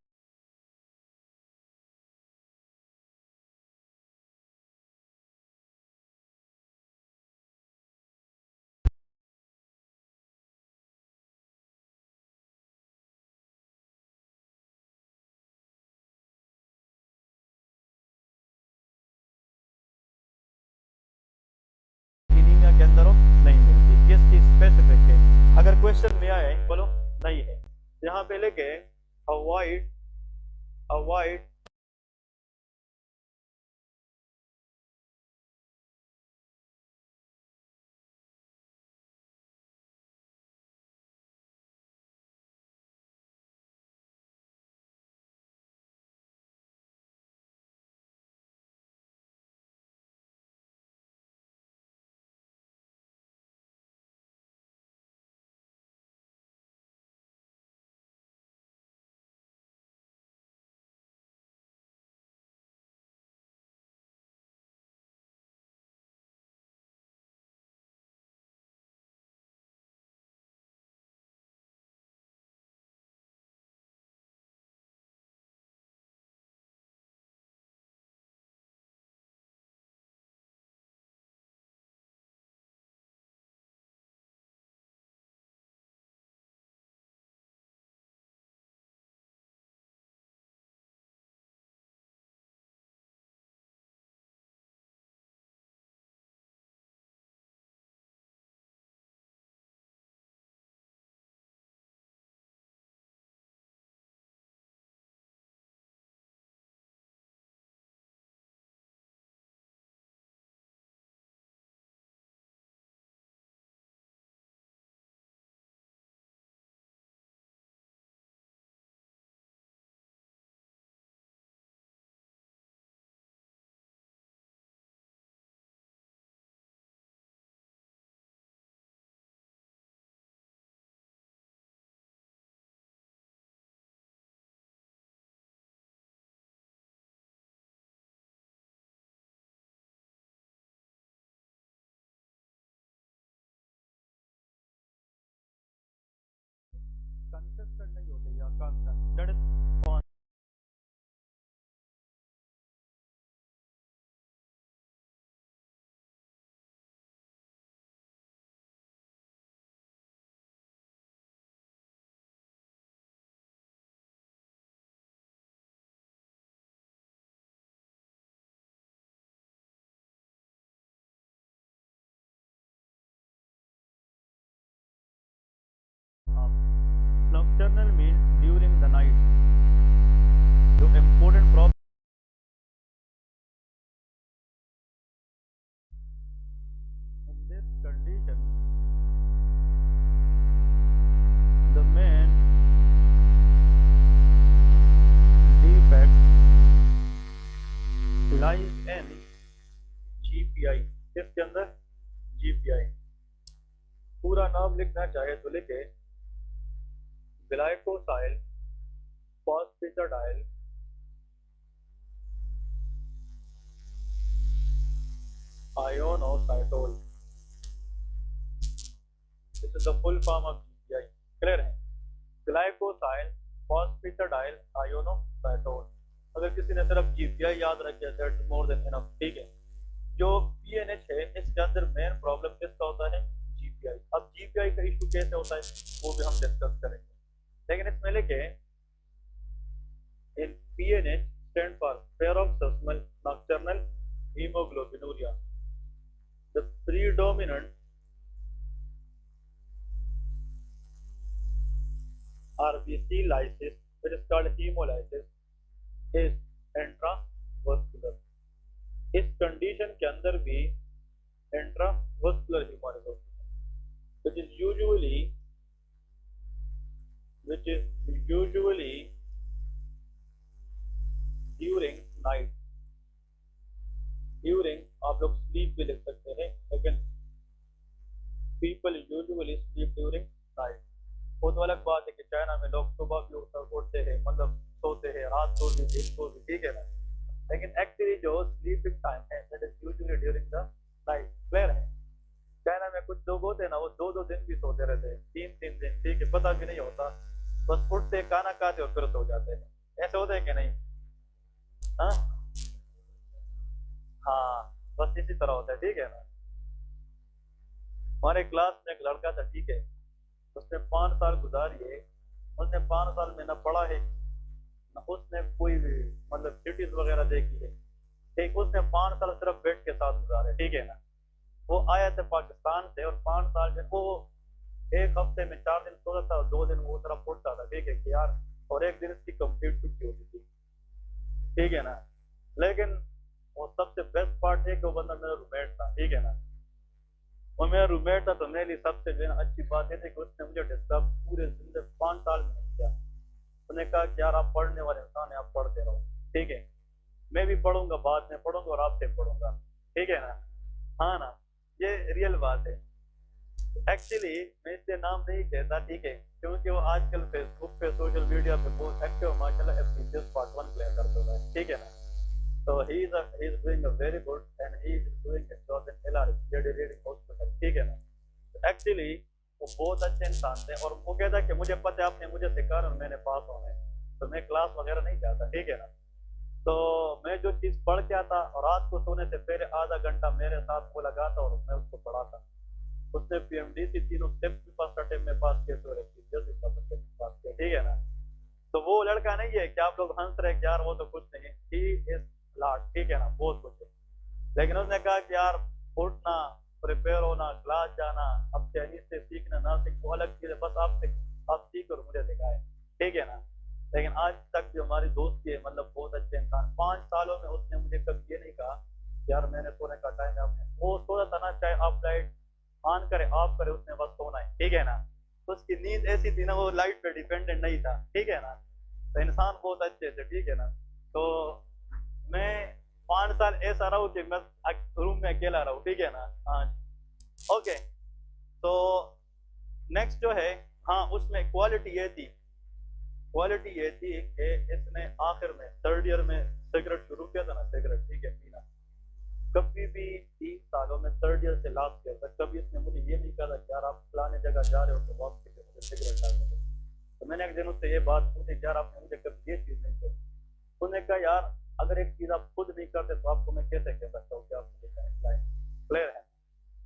एनीमिया के अंदर हो नहीं मिलती। किसकी? स्पेसिफिक है। अगर क्वेश्चन में आए बोलो नहीं है, यहाँ पे लेके avoid avoid nocturnal means during the night. जो important problem in this condition, the main defect lies in GPI। किसके अंदर? GPI। पूरा नाम लिखना चाहे तो लिखे glycosyl phosphatidyl inositol. This is the full form of GPI। Clear है? Glycosyl phosphatidyl आयोनोसाइटोल। अगर किसी ने सिर्फ GPI याद रखे दैट्स मोर देन इनफ। ठीक है। जो PNH है इसके अंदर मेन प्रॉब्लम किसका होता है? GPI। अब GPI का इशू कैसे होता है वो भी हम डिस्कस करेंगे, लेकिन इसमें लिखे in PNH stand for paroxysmal nocturnal haemoglobinuria. The predominant RBC lysis, which is called hemolysis, is intravascular। इस कंडीशन के अंदर भी इंट्रावस्कुलर हीमोलाइसिस होती है, which is usually during night। During आप लोग स्लीप भी लिख सकते हैं, लेकिन people usually sleep during night। वो तो अलग बात है कि चाइना में लोग सुबह भी उठते हैं, मतलब सोते हैं, रात को भी दिन को भी, ठीक है ना, लेकिन एक्चुअली जो स्लीपिंग टाइम है that is usually during the night. Clear है? चाइना में कुछ लोग होते हैं ना, वो 2-2 दिन भी सोते रहते हैं, 3-3 दिन, ठीक है, पता भी नहीं होता, बस उठते खाना खाते और फिर सो जाते हैं। ऐसे होते हैं कि नहीं? हाँ हाँ, बस इसी तरह होता है। ठीक है ना? हमारे क्लास में एक लड़का था, ठीक है, उसने 5 साल गुजारिए, उसने 5 साल में ना पढ़ा है ना उसने कोई भी मतलब सिटीज वगैरह देखी है, ठीक, उसने 5 साल सिर्फ बेड के साथ गुजारे। ठीक है ना? वो आया था पाकिस्तान से और 5 साल में वो एक हफ्ते में 4 दिन सोता था और 2 दिन वो तरफ उठता था, ठीक है कि यार, और एक दिन इसकी कंप्लीट छुट्टी होती थी। ठीक है ना? लेकिन वो सबसे बेस्ट पार्ट है कि वो बंदा मेरा रूममेट था। ठीक है ना? वो मेरा रूममेट था, तो मेरे लिए सबसे जो है ना अच्छी बात यह थी कि उसने मुझे डिस्टर्ब पूरे जिंदगी 5 साल में नहीं किया। उसने कहा कि यार आप पढ़ने वाले इंसान है, आप पढ़ते रहो, ठीक है, मैं भी पढ़ूंगा, बाद में पढ़ूंगा और आपसे पढ़ूंगा। ठीक है ना? हाँ ना, ये रियल बात है। एक्चुअली मैं इसलिए नाम नहीं कहता, ठीक है, क्योंकि वो आजकल फेसबुक पे सोशल मीडिया पे बहुत एक्टिव माशाल्लाह FCCS Part 1 प्ले करता है। ठीक है ना? So he is doing a very good and he is doing a job in LR Lady Reading Hospital। ठीक है ना? एक्चुअली वो बहुत अच्छे इंसान थे और वो कहता कि मुझे पता है आपने मुझे सिखाया और मैंने पास होना है, तो मैं क्लास वगैरह नहीं जाता। ठीक है ना? तो मैं जो चीज़ पढ़ के आता और रात को सोने से पहले आधा घंटा मेरे साथ वो लगाता और मैं उसको पढ़ाता। उसने PMDC तीनों स्टेप्स भी फर्स्ट अटेम्प्ट में पास किए, तो पास किया। ठीक है ना? तो वो लड़का नहीं है कि आप लोग हंस रहे कि यार वो तो कुछ नहीं, ही इज लाट। ठीक है ना? बहुत कुछ है, लेकिन उसने कहा कि यार उठना, प्रिपेयर होना, क्लास जाना, अब चाइनीज से सीखना ना सीख वो अलग चीज है, बस आप सीख और मुझे दिखाए। ठीक है ना? लेकिन आज तक जो हमारी दोस्ती है, मतलब बहुत अच्छे इंसान, 5 सालों में उसने मुझे कभी ये नहीं कहा कि यार मैंने सोने का टाइम है, आपने वो सोता था ना, चाहे आप लाइट ऑन करे ऑफ करे, उसने बस सोना है। ठीक है ना? तो उसकी नींद ऐसी थी ना, वो लाइट पे डिपेंडेंट नहीं था। ठीक है ना? तो इंसान बहुत अच्छे थे। ठीक है ना? तो मैं 5 साल ऐसा रहा हूँ कि मैं रूम में अकेला रहूँ। ठीक है ना? हाँ जी, ओके। तो नेक्स्ट जो है, हाँ, उसमें क्वालिटी ये थी कि इसने आखिर में 3rd ईयर में सिगरेट शुरू किया था ना, सिगरेट, ठीक है, पीना। कभी भी 3 सालों में 3rd ईयर से लास्ट ईयर तक कभी इसने मुझे ये नहीं कहा कि यार आप फलाने जगह जा रहे हो तो वापस मुझे सिगरेट डालने दो। तो मैंने एक दिन उससे ये बात पूछी, यार आपने मुझे कभी ये चीज़ नहीं की। उन्होंने कहा यार अगर एक चीज़ आप खुद नहीं करते तो आपको मैं कैसे कह सकता हूँ कि आप मुझे खिलाएं। क्लियर है?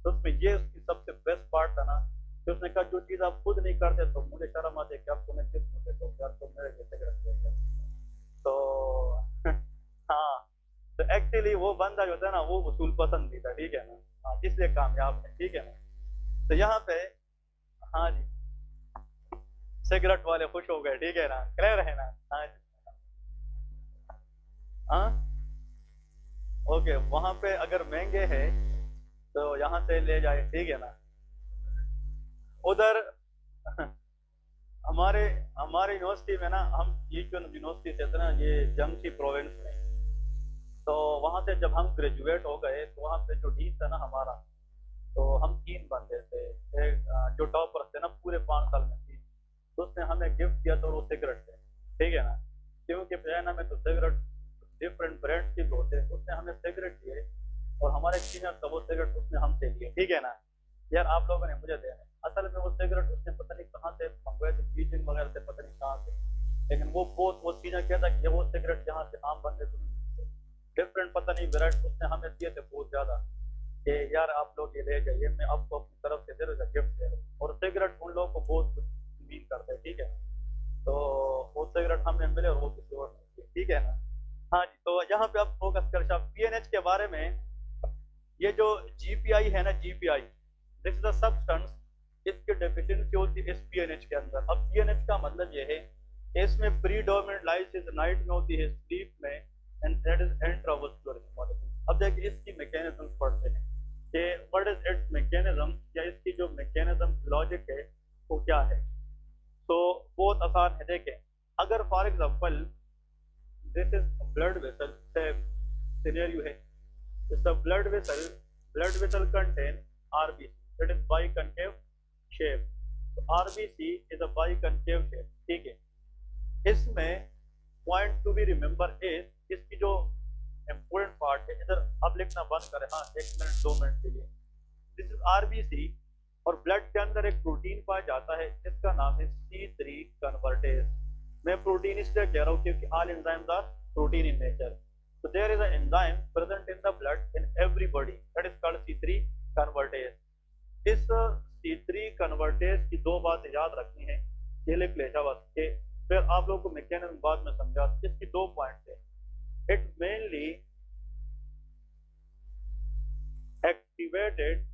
तो उसमें ये उसकी सबसे बेस्ट पार्ट था ना कि उसने कहा जो चीज़ आप खुद नहीं करते तो मुझे शर्म आती है कि आपको मैं किस मुझे तो यार तुम मेरे जैसे रख। तो हाँ, तो एक्चुअली वो बंदा जो था ना वो उसूल पसंद भी था। ठीक है ना? हाँ, इसलिए कामयाब है। ठीक है ना? तो यहाँ पे हाँ जी, सिगरेट वाले खुश हो गए, ठीक है ना, क्लियर है ना। हाँ हाँ, ओके, वहां पे अगर महंगे हैं तो यहाँ से ले जाए, ठीक है ना। उधर हमारे हमारे यूनिवर्सिटी में ना, हम ये जो यूनिवर्सिटी से थे ना, ये जंगसी प्रोविंस में, तो वहां से जब हम ग्रेजुएट हो गए तो वहां पे जो डीन था ना हमारा, तो हम 3 बंदे थे। एक जो टॉपर थे ना पूरे 5 साल में, थी, तो उसने हमें गिफ्ट दिया, तो वो सिगरेट थे, ठीक है ना। क्योंकि चाइना में तो सिगरेट डिफरेंट ब्रांड के भी होते हैं, उसने हमें सिगरेट दिए, और हमारे सीनियर था, वो सिगरेट उसने हमसे लिए, ठीक है ना। यार आप लोगों ने मुझे देना है, असल में वो सिगरेट उसने पता नहीं कहाँ से मंगवाए थे, बीजिंग वगैरह से, पता नहीं कहाँ से। लेकिन वो बहुत, वो सीनियर कहता कि ये वो सिगरेट जहाँ से आम बंदे को नहीं मिलते, डिफरेंट पता नहीं वेराइटी उसने हमें दिए थे बहुत ज्यादा, कि यार आप लोग ये ले जाइए, मैं आपको अपनी तरफ से दे रहा गिफ्ट दे रहा हूँ। और सिगरेट उन लोगों को बहुत कुछ मीन करते हैं, ठीक है ना। तो वो सिगरेट हमें मिले और वो किसी और ने दिए, ठीक है ना। हाँ जी, तो यहाँ पे आप फोकस कर पीएनएच के बारे में। ये जो जीपीआई है ना, GPI, this is a substance, इसकी डेफिशिएंसी होती है इस पीएनएच के अंदर। अब पीएनएच का मतलब ये है कि इसमें प्रीडोमिनेंट लाइसिस नाइट में होती है, स्लीप में, and that is intravascular haemolysis. अब देखिए इसकी मैकेनिज्म पढ़ते हैं कि व्हाट इज इट्स मैकेनिज्म, या इसकी जो मैकेनिज्म लॉजिक है वो क्या है। तो बहुत आसान है, देखें, अगर for example this is blood vessel, scenario है, is the blood vessel contain RBC, that is biconcave shape। तो RBC is a biconcave shape, ठीक है। इसमें point to be remember is, इसकी जो इम्पोर्टेंट पार्ट है, इधर अब लिखना बंद करें, हाँ 1 मिनट 2 मिनट के लिए। दिस इज RBC, और ब्लड के अंदर एक प्रोटीन पाया जाता है जिसका नाम है C3 कन्वर्टेज। मैं प्रोटीन इसलिए कह रहा हूँ क्योंकि all enzymes are protein in nature. So there is an enzyme present in the blood in everybody that is called C3 convertase। इस C3 convertase की 2 बातें याद रखनी है, ये लिख ले बस के, फिर आप लोगों को मैकेनिज्म बाद में समझा। इसकी 2 पॉइंट है, it mainly activated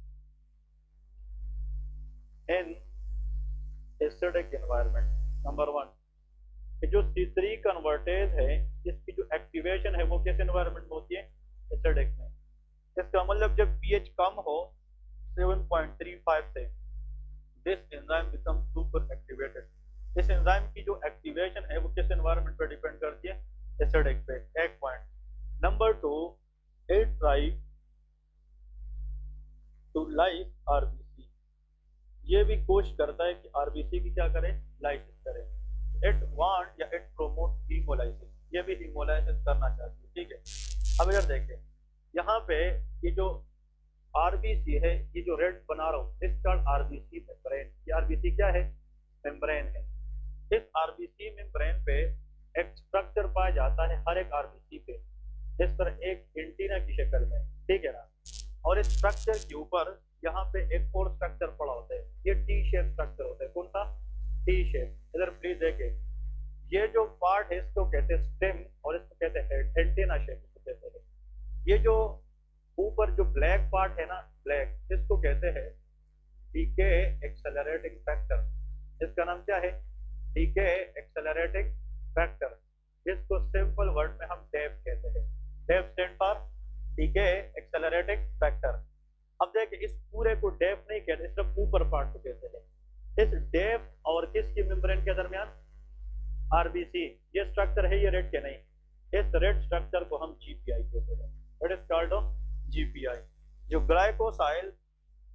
in acidic environment. Number 1, जो C3 कन्वर्टेज है, इसकी जो एक्टिवेशन है वो किस एनवायरनमेंट में होती है, एसिडिक में। इसका मतलब जब पीएच कम हो 7.35 से, this enzyme become super activated. इस एंजाइम की जो एक्टिवेशन है वो किस एनवायरनमेंट पर डिपेंड करती है, एसिडिक पे, एक point. Number 2, it try to lyse RBC, ये भी कोशिश करता है कि आरबीसी की क्या करे, लाइसिस करे। इट वांट या इट प्रोमोट हीमोलाइसिस, ये भी हीमोलाइसिस करना चाहती है, ठीक है। अब इधर देखें, यहाँ पे ये जो आरबीसी है, ये जो रेड बना रहा हूँ, इस कॉल्ड आरबीसी मेम्ब्रेन। ये आरबीसी क्या है, मेम्ब्रेन है। इस आरबीसी मेम्ब्रेन पे एक स्ट्रक्चर पाया जाता है हर एक आरबीसी पे, इस तरह एक एंटीना की शक्ल में, ठीक है ना। और इस स्ट्रक्चर के ऊपर यहाँ पे एक और स्ट्रक्चर पड़ा होता है, ये टी शेप स्ट्रक्चर होता है। कौन सा, टी शेप। इधर प्लीज देखें, ये जो पार्ट है इसको कहते हैं स्टेम, और इसको कहते हैं एंटीना शेप, इसको कहते हैं। ये जो ऊपर जो ब्लैक पार्ट है ना, ब्लैक, इसको कहते हैं डीके एक्सेलरेटिंग फैक्टर। इसका नाम क्या है, डीके एक्सेलरेटिंग फैक्टर। इसको सिंपल वर्ड में हम डेफ कहते हैं। DAF stand for decay accelerating factor. अब देखिए, इस पूरे को डेफ नहीं कहते, सिर्फ ऊपर पार्ट को कहते हैं। इस डेफ और किसकी मेम्ब्रेन के दरमियान, आरबीसी, ये स्ट्रक्चर है, ये रेड के नहीं, इस रेड स्ट्रक्चर को हम जीपीआई कहते हैं। It is called GPI. जो ग्लाइकोसाइल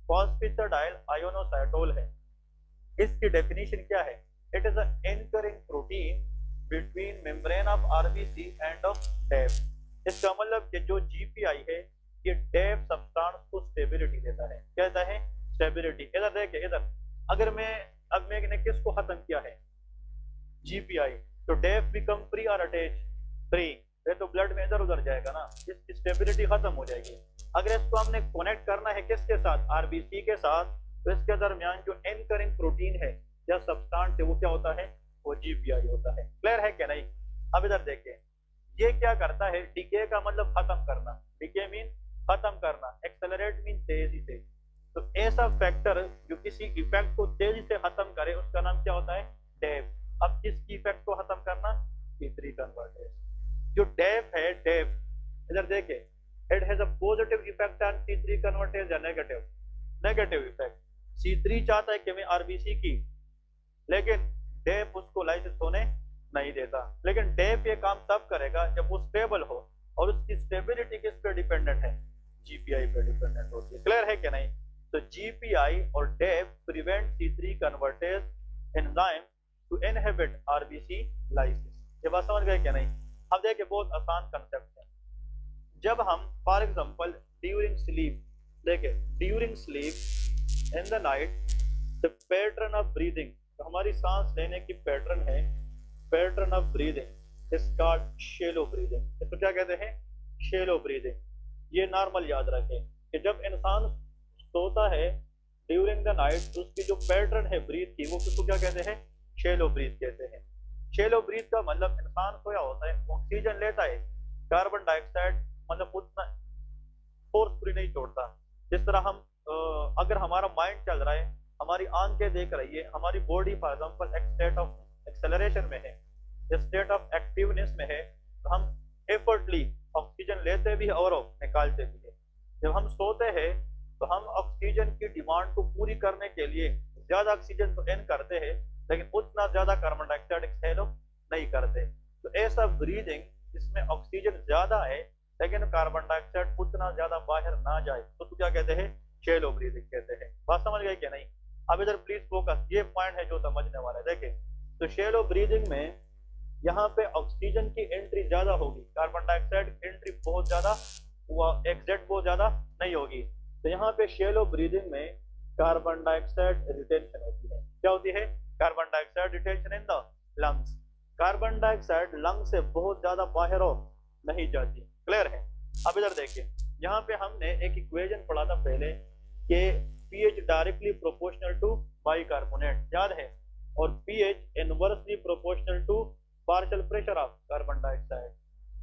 फॉस्फेटाइल आयोनोसाइटोल है, इसकी डेफिनेशन क्या है, it is an anchoring protein between membrane of RBC and of DAF. इसका मतलब कि जो जीपीआई है, ये डेफ सब्सटेंस को स्टेबिलिटी देता है। क्या देता है, स्टेबिलिटी। इधर देखिए, इधर अगर मैंने किसको खत्म किया है, जीपीआई, तो डेफ बिकम फ्री और अटैच, फ्री, ये तो ब्लड में इधर उधर जाएगा ना, इसकी स्टेबिलिटी खत्म हो जाएगी। अगर इसको हमने कनेक्ट करना है किसके साथ, आरबीसी के साथ, तो इसके दरमियान जो एंकरिंग प्रोटीन है या सब्सटेंस है वो क्या होता है, वो जीपीआई होता है। क्लियर है क्या नहीं। अब इधर देखिए, ये क्या करता है, डीके का मतलब खत्म करना, डीके मीन खत्म करना, एक्सेलरेट मीन तेजी से। तो ऐसा फैक्टर जो किसी इफेक्ट को तेजी से खत्म करे उसका नाम क्या होता है, डेफ। अब किसकी इफेक्ट को खत्म करना, C3 कन्वर्टेज। जो डेफ है, डेफ इधर देखे, it has a positive effect on C3 convertase या नेगेटिव, नेगेटिव इफेक्ट। C3 चाहता है कि मैं आरबीसी की, लेकिन डेफ उसको लाइसिस होने नहीं देता। लेकिन डेफ ये काम तब करेगा जब वो स्टेबल हो, और उसकी स्टेबिलिटी किस पे डिपेंडेंट है, जीपीआई पे डिपेंडेंट होती है। क्लियर है कि नहीं? तो जीपीआई और DAF prevent C3 convertase enzyme to inhibit RBC lysis. ये बात समझ गए क्या नहीं? अब देखिए बहुत आसान कंसेप्ट है। जब हम फॉर एग्जांपल ड्यूरिंग स्लीप, देखिए during sleep in the night the pattern of breathing, तो हमारी सांस लेने की पैटर्न है, pattern of breathing is called shallow breathing. इसको क्या कहते हैं, शैलो ब्रीदिंग। ये नॉर्मल याद रखें कि जब इंसान सोता है ड्यूरिंग द नाइट, तो उसकी जो पैटर्न है ब्रीथ की, वो किसको क्या कहते हैं, शैलो ब्रीथ कहते हैं। शैलो ब्रीथ का मतलब इंसान सोया होता है, ऑक्सीजन लेता है, कार्बन डाइऑक्साइड मतलब उतना फोर्सफुली नहीं छोड़ता। जिस तरह हम अगर हमारा माइंड चल रहा है, हमारी आंखें देख रही है, हमारी बॉडी फॉर एग्जांपल एक स्टेट ऑफ एक्सेलरेशन में है, स्टेट ऑफ एक्टिवनेस में है, तो हम एफर्टली ऑक्सीजन लेते भी और निकालते भी है। जब हम सोते हैं तो हम ऑक्सीजन की डिमांड को पूरी करने के लिए ज्यादा ऑक्सीजन तो इन करते हैं, लेकिन उतना ज्यादा कार्बन डाइऑक्साइड एक्सहेल नहीं करते। तो ऐसा ब्रीदिंग जिसमें ऑक्सीजन ज्यादा है लेकिन कार्बन डाइऑक्साइड उतना ज्यादा बाहर ना जाए, तो क्या कहते हैं, शैलो ब्रीदिंग कहते हैं। बात समझ गए क्या नहीं? अब इधर प्लीज फोकस, ये पॉइंट है जो समझने वाला है। देखें तो शैलो ब्रीदिंग में यहाँ पे ऑक्सीजन की एंट्री ज्यादा होगी, कार्बन डाइऑक्साइड एंट्री बहुत ज्यादा, एग्जिट बहुत ज्यादा नहीं होगी। तो यहाँ पे शैलो ब्रीदिंग में कार्बन डाइऑक्साइड रिटेंशन होती है। क्या होती है, carbon dioxide retention in the lungs. Carbon dioxide lung से बहुत ज्यादा बाहर नहीं जाती। क्लियर है? अब इधर देखिए, यहाँ पे हमने एक इक्वेशन पढ़ा था पहले कि pH directly proportional to bicarbonate, याद है, और pH inversely proportional to partial pressure of carbon dioxide.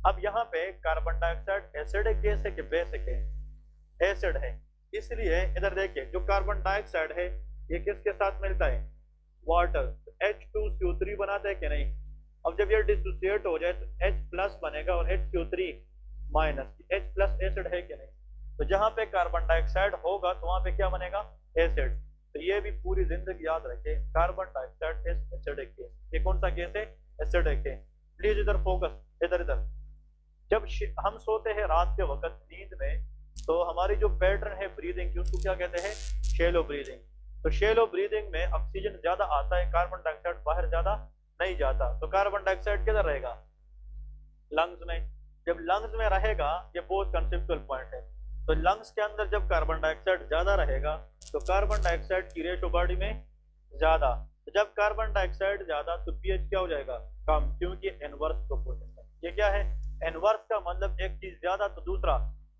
अब यहाँ पे कार्बन डाइऑक्साइड एसिडिक गैस है कि बेसिक है, एसिड है, इसलिए इधर देखिए जो कार्बन डाइऑक्साइड है ये किसके साथ मिलता है, वाटर, H2CO3 बनाता है कि नहीं। अब जब ये डिसोसिएट हो जाए तो H प्लस बनेगा और HCO3 minus, H plus acid है कि नहीं। तो जहाँ पे कार्बन डाइऑक्साइड होगा तो वहां पे क्या बनेगा, एसिड। तो ये भी पूरी जिंदगी याद रखे, carbon dioxide is acidic gas. ये कौन सा गैस है, एसिडिक है। प्लीज इधर फोकस, इधर इधर। जब हम सोते हैं रात के वक्त नींद में, तो हमारी जो पैटर्न है ब्रीदिंग की उसको क्या कहते हैं, शैलो ब्रीदिंग। तो शैलो ब्रीदिंग में ऑक्सीजन ज्यादा आता है, कार्बन डाइऑक्साइड बाहर ज्यादा नहीं जाता। तो कार्बन डाइऑक्साइड किधर रहेगा, लंग्स में। जब लंग्स में रहेगा, ये बहुत कंसेप्चुअल पॉइंट है, तो लंग्स के अंदर जब कार्बन डाइऑक्साइड ज्यादा रहेगा तो कार्बन डाइऑक्साइड की रेशो बॉडी में ज्यादा। तो जब कार्बन डाइऑक्साइड ज्यादा तो पीएच क्या हो जाएगा, कम, क्योंकि इनवर्स प्रोपोर्शन है। ये क्या है, इनवर्स का मतलब एक चीज ज्यादा तो दूसरा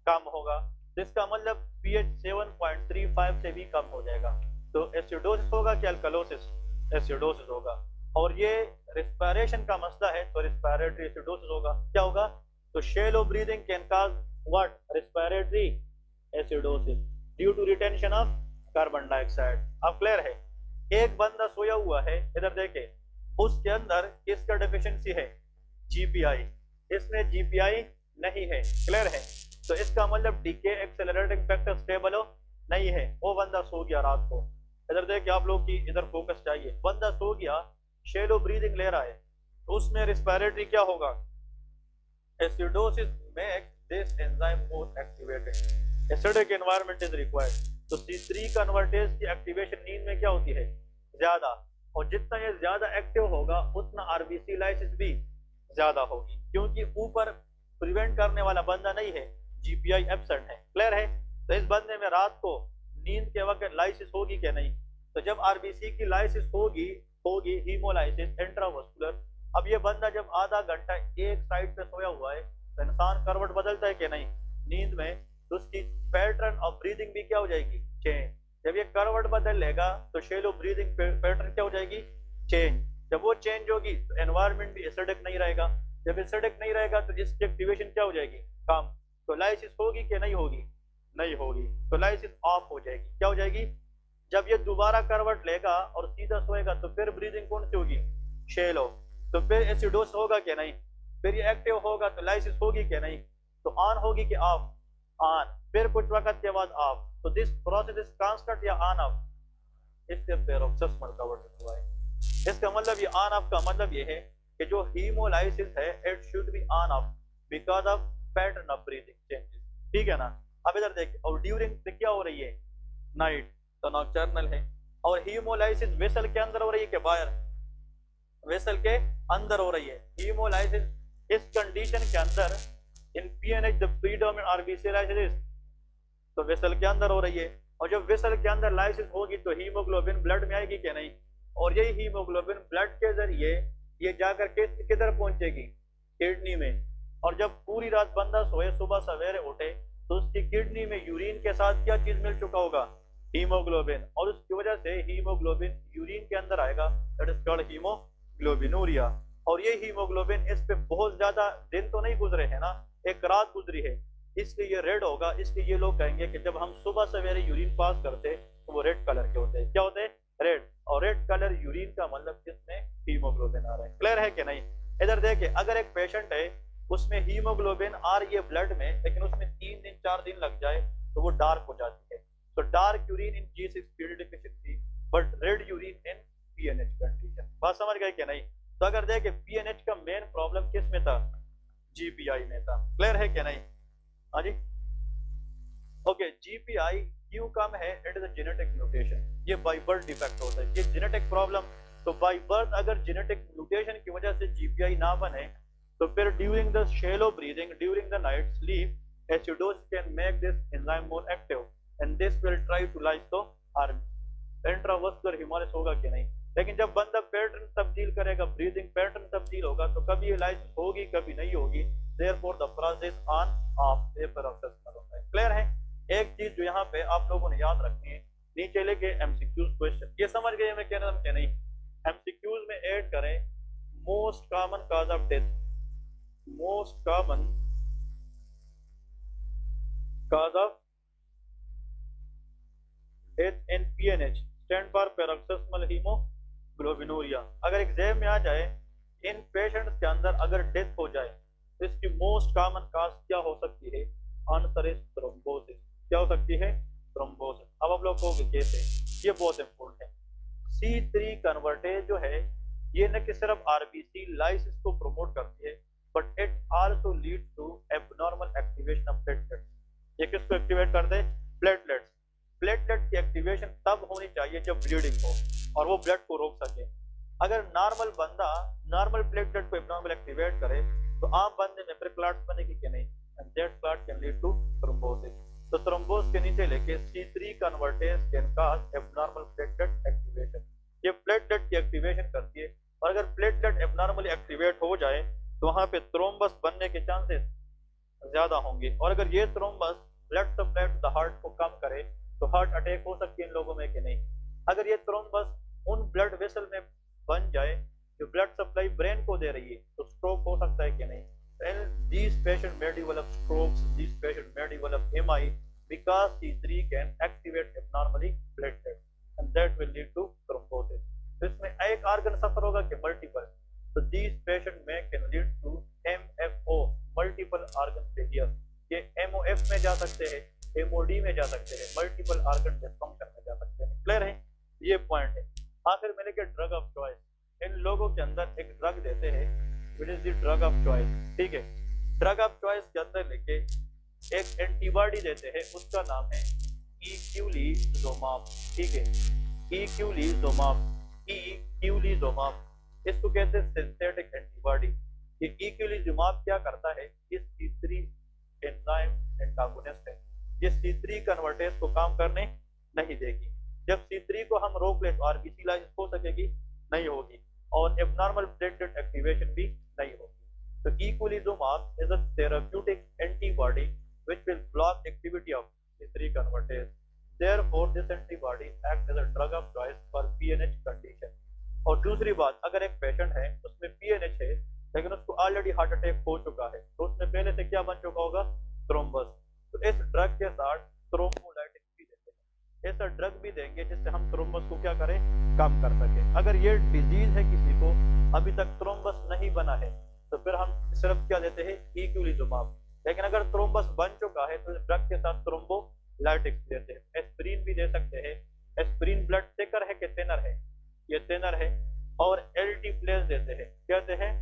कम होगा, जिसका मतलब पीएच 7.35 से भी कम हो जाएगा। तो एसिडोसिस होगा कि अल्कलोसिस, एसिडोसिस होगा। और ये रिस्पायरेशन का मसला है तो रिस्पायरेटरी एसिडोसिस होगा। क्या होगा, तो shallow breathing can cause what, respiratory acidosis due to retention of carbon dioxide. अब क्लियर है? एक बंदा सोया हुआ है, इधर देखे, उसके अंदर किसका डेफिशिएंसी है, जीपीआई, इसमें जीपीआई नहीं है। क्लियर है? तो इसका मतलब डीके एक्सेलरेटिंग फैक्टर स्टेबल हो नहीं है। वो बंदा सो गया रात को, इधर देखिए आप लोग की इधर फोकस चाहिए, बंदा सो गया, शैलो ब्रीदिंग ले रहा है, तो उसमें रिस्पायरेटरी क्या होगा, acidosis makes this enzyme more activated, acidic environment is required. तो C3 कन्वर्टेज की एक्टिवेशन नींद में क्या होती है, ज्यादा, और जितना ये ज्यादा एक्टिव होगा उतना आरबीसी लाइसिस भी ज्यादा होगी, क्योंकि ऊपर प्रिवेंट करने वाला बंदा नहीं है, जीपीआई एब्सेंट है। क्लियर है? तो इस बंदे में रात को नींद के वक्त लाइसिस होगी क्या, नहीं। तो जब आरबीसी की लाइसिस होगी हीमोलाइसिस इंट्रावस्कुलर। अब ये बंदा जब आधा घंटा एक साइड पे सोया हुआ है तो इंसान करवट बदलता है कि नहीं नींद में, तो उसकी पैटर्न ऑफ ब्रीदिंग भी क्या हो जाएगी, चेंज। जब ये करवट बदल लेगा तो शैलो ब्रीदिंग पैटर्न क्या हो जाएगी, चेंज। जब वो चेंज होगी तो एनवायरनमेंट भी एसिडिक नहीं रहेगा, जब एसिडिक नहीं रहेगा तो इसकी एक्टिवेशन क्या हो जाएगी, कम। तो लाइसिस होगी कि नहीं होगी, नहीं होगी, तो लाइसिस ऑफ हो जाएगी। क्या हो जाएगी, जब ये दोबारा करवट लेगा और सीधा सोएगा तो फिर ब्रीदिंग कौन सी होगी, शेलो। तो फिर एसिडोस होगा कि नहीं, फिर ये एक्टिव होगा तो लाइसिस होगी कि नहीं, तो ऑन होगी कि ऑफ, ऑन, फिर कुछ वक्त के बाद ऑफ। तो दिस प्रोसेस इज कांस्टेंट या ऑन ऑफ, इससे पेरोक्सिस्मल कवर्ट हुआ है। इसका मतलब ये ऑन ऑफ का मतलब ये है कि जो हीमोलाइसिस है it should be on off because of pattern of breathing changes, ठीक है ना। अब इधर देखिए, और ड्यूरिंग क्या हो रही है, नाइट, तो नॉकटर्नल है। और हीमोलाइसिस वेसल के अंदर हो रही है कि बाहर, वेसल के अंदर हो रही है। हीमोलाइसिस इस कंडीशन के अंदर in PNH the predominant RBC lysis, तो वेसल के अंदर हो रही है। और जब वेसल के अंदर लाइसिस होगी तो हीमोग्लोबिन ब्लड में आएगी कि नहीं, और यही हीमोग्लोबिन ब्लड के जरिए ये जाकर के किधर पहुंचेगी, किडनी में। और जब पूरी रात बंदा सोए सुबह सवेरे उठे तो उसकी किडनी में यूरिन के साथ क्या चीज मिल चुका होगा, हीमोग्लोबिन, और उसकी वजह से हीमोग्लोबिन यूरिन के अंदर आएगा, दैट इज कॉल्ड हीमोग्लोबिनूरिया। और ये हीमोग्लोबिन, इस पे बहुत ज्यादा दिन तो नहीं गुजरे है ना, एक रात गुजरी है, इसलिए ये रेड होगा। इसलिए ये लोग कहेंगे कि जब हम सुबह सवेरे यूरिन पास करते तो वो रेड कलर के होते हैं, क्या होते हैं, रेड। और रेड कलर यूरिन का मतलब किसमें, हीमोग्लोबिन आ रहा है। क्लियर है कि नहीं। इधर देखिए, अगर एक पेशेंट है उसमें हीमोग्लोबिन आ रही है ब्लड में, लेकिन उसमें 3 दिन 4 दिन लग जाए तो वो डार्क हो जाती है। तो dark urine in G6PD deficiency but red urine in PNH condition. बात समझ गए कि नहीं। तो अगर देखें पीएनएच का मेन प्रॉब्लम किस में था, जीपीआई में था। क्लियर है कि नहीं, हाँ जी। ओके, जीपीआई क्यों कम है, it is a genetic mutation, ये बाय बर्थ डिफेक्ट होता है, ये जेनेटिक प्रॉब्लम। तो बाय बर्थ अगर जेनेटिक म्यूटेशन की वजह से जीपीआई ना बने तो फिर during the shallow breathing, during the night sleep, acidosis can make this enzyme more active and this will try to lyse the RBC. Intravascular haemolysis होगा कि नहीं। लेकिन जब बंदा पैटर्न तब्दील करेगा, ब्रीदिंग पैटर्न तब्दील होगा, तो कभी ये लाइसिस होगी कभी नहीं होगी। Therefore the process on off paroxysmal होता है। क्लियर है। एक चीज जो यहाँ पे आप लोगों ने याद रखनी है, नीचे लेके एमसीक्यूज क्वेश्चन, ये समझ गए मैं कह रहा हूँ कि नहीं। एमसीक्यूज में ऐड करें most common cause of death, most common cause of death in PNH stand for paroxysmal hemoglobinuria। अगर एग्जाम में आ जाए इन पेशेंट्स के अंदर अगर डेथ हो जाए तो इसकी मोस्ट कॉमन काज क्या हो सकती है, आंसर इज थ्रोम्बोसिस। क्या हो सकती है, थ्रोम्बोसिस। अब आप लोग कहोगे कैसे, ये बहुत इंपॉर्टेंट है। C3 कन्वर्टेज जो है ये न कि सिर्फ आरबीसी लाइसिस को प्रमोट करती है but it also lead to abnormal activation of platelets. ये किसको एक्टिवेट कर दे, प्लेटलेट्स। प्लेटलेट की एक्टिवेशन तब होनी चाहिए जब ब्लीडिंग हो और वो ब्लड को रोक सके। अगर नॉर्मल बंदा नॉर्मल प्लेटलेट को एबनॉर्मल एक्टिवेट करे तो आम बंदे में फिर क्लॉट बनेगी कि नहीं, and that clot can lead to thrombosis. तो थ्रोम्बोस के नीचे लेके C3 convertase can cause abnormal platelet activation. ये प्लेटलेट की एक्टिवेशन करती है और अगर प्लेटलेट एबनॉर्मली एक्टिवेट हो जाए तो वहां पे थ्रोम्बस बनने के चांसेस ज्यादा होंगे। और अगर ये thrombus blood supply to the heart को कम करे तो हार्ट अटैक हो सकती है इन लोगों में कि नहीं। अगर ये थ्रोम्बस उन ब्लड वेसल में बन जाए जो ब्लड सप्लाई ब्रेन को दे रही है तो स्ट्रोक हो सकता है कि नहीं। And these patients may develop strokes, these patients may develop MI because C3 can activate abnormally platelets and that will lead to thrombosis। तो इसमें एक organ suffer होगा कि multiple, so these patients may can lead to MFO, multiple organ failure। ये MOF में जा सकते हैं, MOD में जा सकते हैं, multiple organ dysfunction में जा सकते हैं। क्लियर है, ये पॉइंट है। आखिर में लेके ड्रग ऑफ चॉइस, इन लोगों के अंदर एक ड्रग देते हैं which is the drug of choice। ठीक है, ड्रग ऑफ चॉइस के अंदर लेके एक एंटीबॉडी देते हैं, उसका नाम है इक्यूलिजुमाब। ठीक है, इक्यूलिजुमाब, इक्यूलिजुमाब इसको कहते हैं सिंथेटिक एंटीबॉडी। ये इक्यूलिजुमाब क्या करता है, ये C3 एंजाइम एंटागोनिस्ट है। ये C3 कन्वर्टेज को काम करने नहीं देगी। जब C3 को हम रोक ले तो आरबीसी लाइसिस हो सकेगी, नहीं होगी, और एबनॉर्मल प्लेटलेट एक्टिवेशन भी नहीं होगी। तो eculizumab is a therapeutic antibody which will block activity of C3 convertase. Therefore this antibody acts as a drug of choice for PNH condition। और दूसरी बात, अगर एक पेशेंट है उसमें PNH है लेकिन उसको ऑलरेडी हार्ट अटैक हो चुका है तो उसमें पहले से क्या बन चुका होगा, थ्रोम्बस। तो इस ड्रग के साथ थ्रोम्बोलाइटिस भी देते हैं। ऐसा ड्रग भी देंगे जिससे हम थ्रोम्बस को क्या करें, कम कर सके। अगर ये डिजीज है किसी को, अभी तक थ्रोम्बस नहीं बना है, तो फिर हम सिर्फ क्या देते हैं, इक्विलिजुमाब। लेकिन अगर थ्रोम्बस बन चुका है तो इस ड्रग के साथ थ्रोम्बोलाइटिक्स देते हैं। एस्पिरिन भी दे सकते हैं। एस्पिरिन ब्लड थिकर है कि थिनर है, ये थिनर है। और एल्टीप्लेज देते हैं, कहते हैं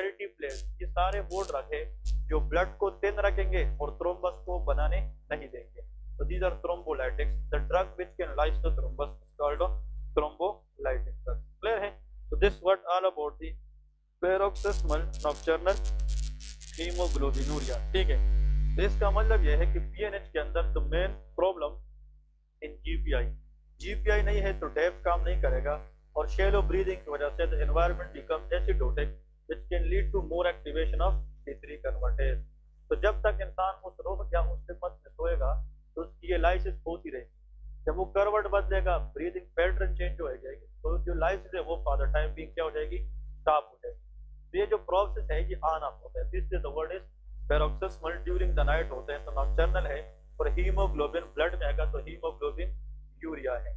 एल्टीप्लेज। ये सारे वो ड्रग है जो ब्लड को थिन रखेंगे और थ्रोम्बस को बनाने नहीं देंगे। So these are thrombolytics. The drug which can lyse the thrombus is called a thrombolytic drug. Clear है? So this what all about the paroxysmal nocturnal hemoglobinuria. ठीक है? तो इसका मतलब यह है कि PNH के अंदर the main problem in GPI. GPI नहीं है तो DAPT काम नहीं करेगा, और shallow breathing की वजह से the environment becomes acidotic, which can lead to more activation of T3 convertase. तो जब तक इंसान उस रोग या उस हिम्मत में सोएगा तो उसकी ये लाइसिस होती रहेगी। जब वो करवट बदलेगा, ब्रीदिंग पैटर्न चेंज हो जाएगी, तो जो लाइसिस है वो फॉर द टाइम बीइंग क्या हो जाएगी, स्टॉप हो जाएगी। तो ये जो प्रोसेस है ये ऑन ऑफ होता है। This is the word is paroxysmal, during the night होते हैं तो नॉक्टर्नल है, और हीमोग्लोबिन ब्लड में आएगा तो हीमोग्लोबिन यूरिया है।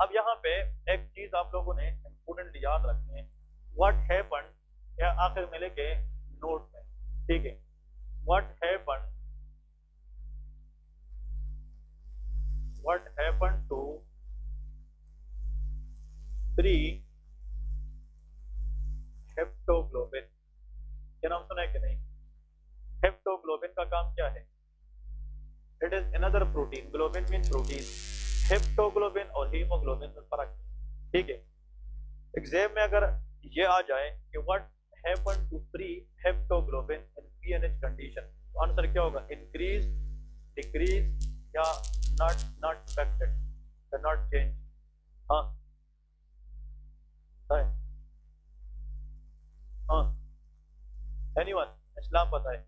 अब यहाँ पे एक चीज आप लोगों ने इंपोर्टेंटली याद रखनी है, व्हाट हैपेंड, या आखिर में लेके नोट में, ठीक है, what happened, what happened to free haptoglobin. क्या नाम सुना है कि नहीं? हेप्टोग्लोबिन का काम क्या है? It is another protein. Globin mean protein. Haptoglobin और हीमोग्लोबिन में फर्क है, ठीक है। एग्जाम में अगर ये आ जाए कि what happened to free haptoglobin in PNH condition, तो आंसर क्या होगा? इंक्रीज, डिक्रीज, या not affected, cannot change। हाँ है, हाँ, anyone, इस्लाम पता है?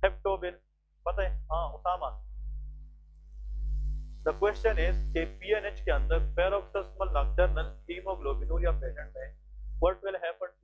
हेप्टोबिन पता है? हाँ उसामा। द क्वेश्चन इज कि पीएनएच के अंदर पैरोक्सिस्मल नॉक्टर्नल हीमोग्लोबिनुरिया पेशेंट में व्हाट विल हैपन